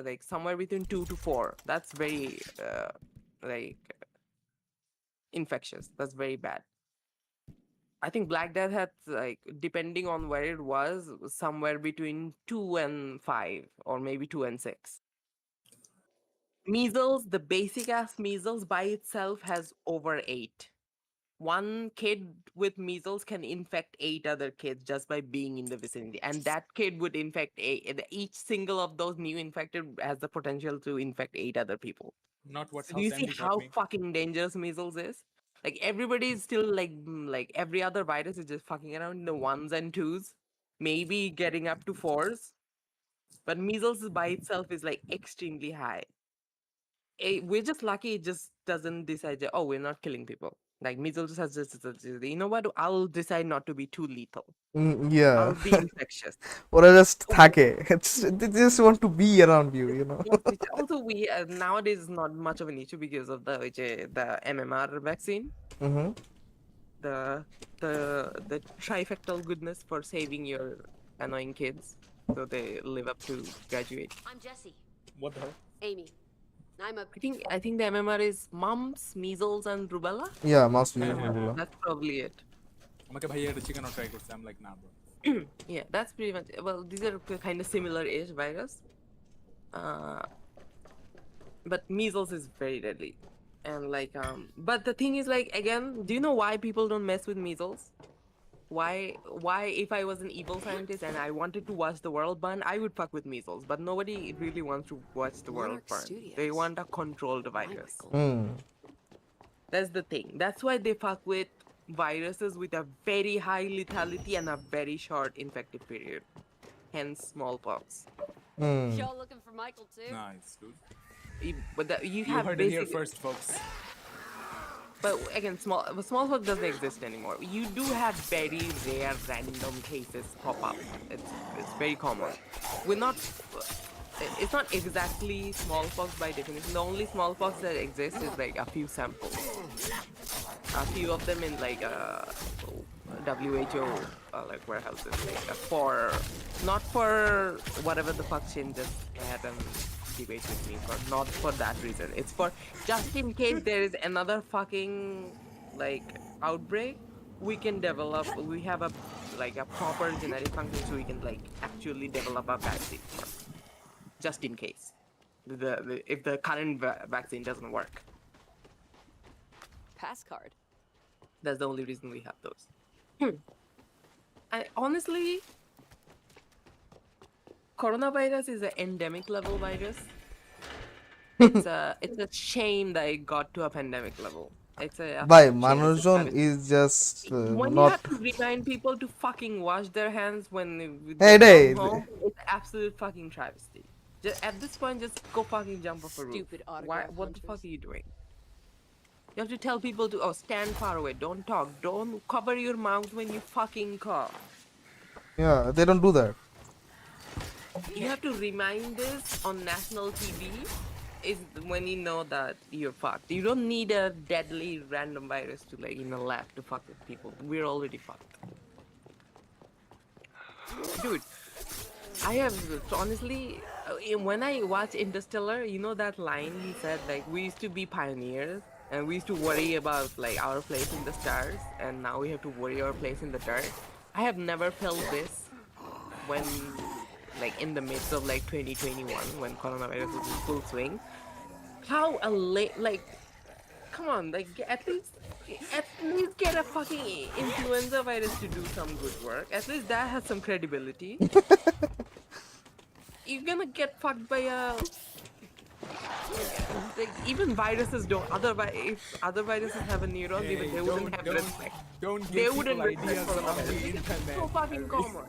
like somewhere between 2 to 4. That's very like infectious. That's very bad. I think Black Death had like depending on where it was somewhere between 2 and 5 or maybe 2 and 6. Measles, the basic ass measles by itself has over 8. one kid with measles can infect 8 other kids just by being in the vicinity, and that kid would infect each single of those new infected has the potential to infect 8 other people. Not what So do how you see Sandy got how me. fucking dangerous measles is? Like everybody is still like every other virus is just fucking around in the ones and twos, maybe getting up to fours. But measles by itself is like extremely high. We're just lucky it just doesn't decide that, oh, we're not killing people. Like measles just has you know what? I'll decide not to be too lethal. Yeah. I'll be infectious. ওরা just Oh, থাকে, they just want to be around you, you know. Also, we nowadays is not much of an issue because of the MMR vaccine, Mm-hmm. the the trifectal goodness for saving your annoying kids so they live up to graduate. I'm Jessie. What the hell? Amy. I'm a. I think the MMR is mumps, measles, and rubella. Yeah, must be Yeah, yeah, এগুলো। That's probably it. আমাকে ভাইয়া একটা চিকেনও try করছে, I'm like, nah bro. Yeah, that's pretty much. Well, these are kind of similar-ish virus. Uh, but measles is very deadly, and like But the thing is, like, again, do you know why people don't mess with measles? Why if I was an evil scientist and I wanted to watch the world burn, I would fuck with measles, but nobody really wants to watch the world Monarch burn. They Studios. want a controlled virus. Michael. Hmm. That's the thing. That's why they fuck with viruses with a very high lethality and a very short infective period. Hence smallpox. Hmm. Y'all looking for Michael too? Nice, dude. You You have heard it here basic- first, folks. But again, smallpox doesn't exist anymore. You do have very rare random cases pop up. It's very common. We're not. It's not exactly smallpox by definition. The only smallpox that exists is like a few samples. A few of them in like WHO like warehouses, like for not for whatever the fuck Shin just had and debate with me for, not for that reason. It's for just in case there is another fucking like outbreak, we can develop. We have a like a proper genetic function, so we can like actually develop a vaccine for, just in case if the current vaccine doesn't work. Pass card. That's the only reason we have those. I honestly, coronavirus is an endemic level virus. It's a shame that it got to a pandemic level. It's a ভাই shame. It's a মানুষজন travesty. is just When you not have to remind people to fucking wash their hands when Hey, they hey, come home, it's absolute fucking travesty. At this point, just go fucking jump off a roof. Stupid Why? autograph What the fuck hunters. are you doing? You have to tell people to stand far away, don't talk, don't cover your mouth when you fucking cough. yeah, they don't do that. You have to remind this on national TV is when you know that you're fucked. You don't need a deadly random virus to like in a lab to fuck with people. We're already fucked. Dude, I have honestly when I watch Interstellar, you know that line he said like we used to be pioneers and we used to worry about like our place in the stars and now we have to worry our place in the dirt. I have never felt this when like in the midst of like 2021 when coronavirus was in full swing. How a like come on, like at least get a fucking influenza virus to do some good work. At least that has some credibility. You're gonna get fucked by a like, even viruses don't if other viruses have a neurons, even they wouldn't have respect. Don't They give wouldn't people respect ideas on coronavirus. the internet. So fucking common.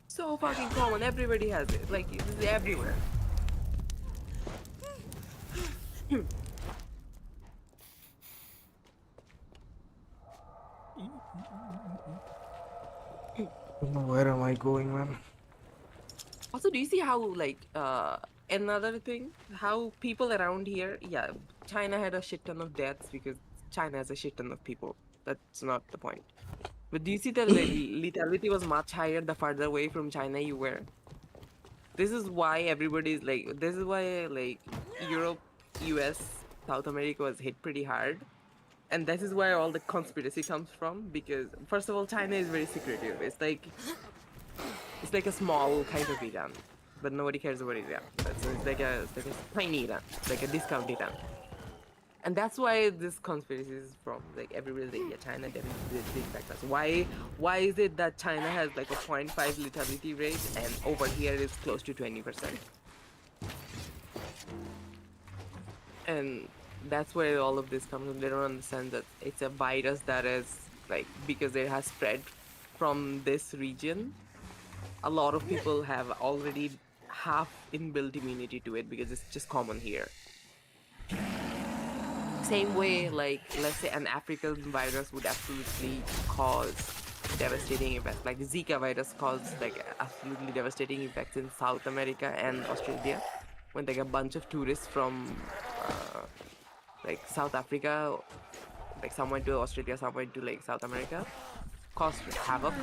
So fucking common. Everybody has it. Like it's everywhere. Where am I going, man? Also, do you see how like another thing? How people around here, yeah, China had a shit ton of deaths because China has a shit ton of people. That's not the point. But do you see that lethality was much higher the farther away from China you were? This is why everybody's like, this is why like Europe, US, South America was hit pretty hard. And this is where all the conspiracy comes from because first of all, China is very secretive. It's like a small kind of Iran, but nobody cares about Iran. So it's like a tiny Iran, like a discount Iran. And that's why this conspiracy is from like everybody's like, yeah, China definitely did infect us. Why is it that China has like a 0.5 lethality rate and over here is close to 20%? And that's where all of this comes from. They don't understand that it's a virus that is like, because it has spread from this region, a lot of people have already half inbuilt immunity to it because it's just common here. Same way, like, let's say an African virus would absolutely cause devastating effects. Like Zika virus caused like absolutely devastating effects in South America and Australia when like a bunch of tourists from like South Africa, like some went to Australia, some went to like South America, caused havoc.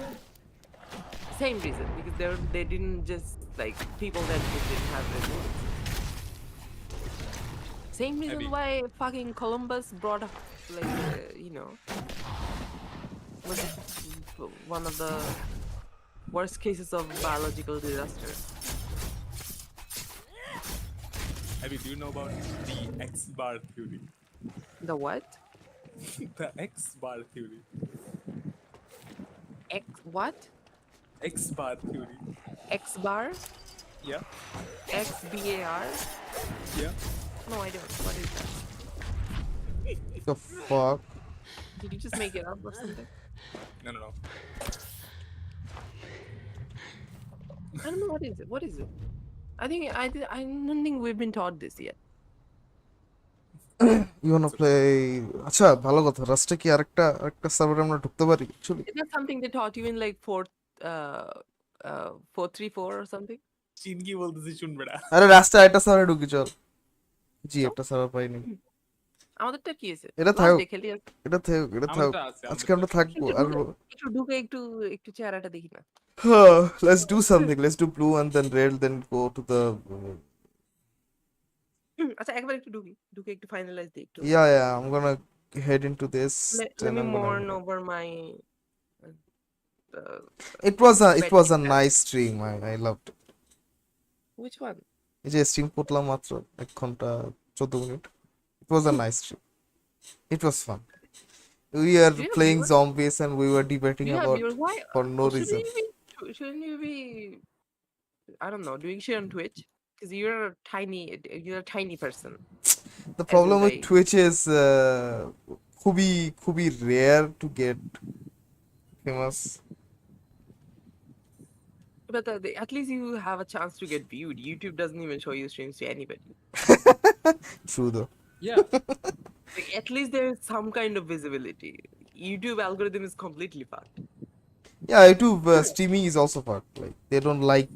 Same reason, because they didn't just like people that just didn't have resilience. Same reason Abby. why fucking Columbus brought up like you know, was one of the worst cases of biological disaster. Abby, do you know about the X bar theory? The what? The X bar theory. X what? X bar theory. X bar? Yeah. XBAR? Yeah. No idea. What is that? The fuck? Did you just make it up or something? No. I don't know what is it. What is it? I don't think we've been taught this yet. You wanna play? আচ্ছা ভালো কথা, রাস্টে কি আরেকটা সার্ভারে আমরা ঢুকতে পারি actually? Is that something they taught you in like 434 or something? চীন কি বলতেছি শুনবে না। আরে রাস্টে আরেকটা সার্ভারে ঢুকি চল। জি একটা সার্ভার পাইনি। আমাদেরটা কি আছে? এটা লাস্ট থাকুক, ডে খেলি আর এটা থাকুক, এটা থাকুক। আমারটা আছে, আজকে আমরা থাকবো আর একটু ঢুকে একটু চেহারাটা দেখি না। let's do something. Let's do blue and then red, then go to the আচ্ছা একবার একটু ঢুকে একটু ফাইনালাইজ দিই একটু। yeah, I'm gonna head into this. Let then me I'm gonna- mourn over my It was a nice stream. I loved it. which one? এই যে stream করলাম মাত্র 1 ঘন্টা 14 minute. It was a nice stream. It was fun. We are Yeah, playing we were- zombies and we were debating Yeah, about viewers, why for no reason. shouldn't you be I don't know, doing shit on Twitch? Because you're a tiny person. The problem with like- Twitch is খুবই rare to get famous. But at least you have a chance to get viewed. YouTube doesn't even show you streams to anybody. True though. Yeah. Like, at least there is some kind of visibility. YouTube algorithm is completely fucked. Yeah, YouTube streaming is also fucked. Like they don't like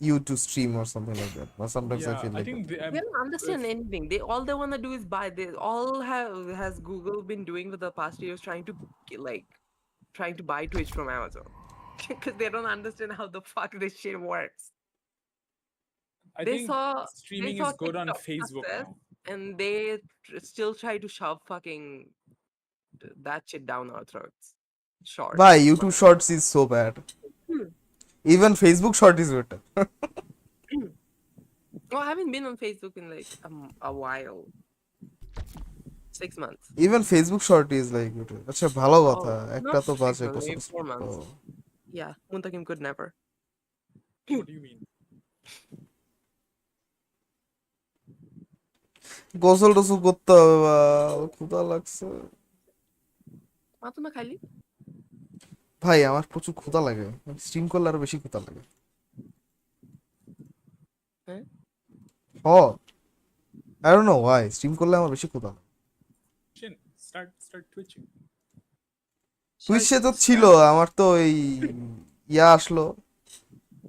you to stream or something like that. Or sometimes I feel I like think that. They don't understand anything. All they want to do is buy. They all has Google been doing for the past years, trying to buy Twitch from Amazon, because they don't understand how the fuck this shit works. I They think saw- streaming they saw is good on TikTok Facebook success. now. And they still try to shove fucking that shit down our throats. Short. Why YouTube Shorts is so bad. Even Facebook Short is better. Oh, I haven't been on Facebook in like a while. 6 months. Even Facebook Short is like better. আচ্ছা ভালো কথা, Oh, একটা not তো 6 বাজে months, maybe পছন্দ। 4 months. Yeah, Muntakim could never. What do you mean? গোসল টোসল করতে হবে বা ক্ষুধা লাগছে। মাত্র না খাইলি? ভাই আমার প্রচুর ক্ষুধা লাগে, স্ট্রিম করলে আরো বেশি ক্ষুধা লাগে। হ্যাঁ? I don't know why stream করলে আমার বেশি ক্ষুধা লাগে। Shin, start twitching. টুইচে তো ছিল, আমার তো এই আসলো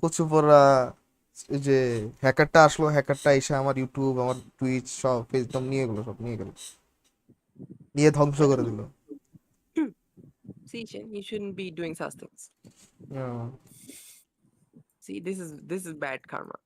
কচুপোড়া, ওই যে হ্যাকারটা আসলো, হ্যাকারটা এসে আমার ইউটিউব, আমার টুইচ সব ফেসবুক নিয়ে গেল, নিয়ে ধ্বংস করে দিল। See, Shin, you shouldn't be doing such things. See, this is bad karma.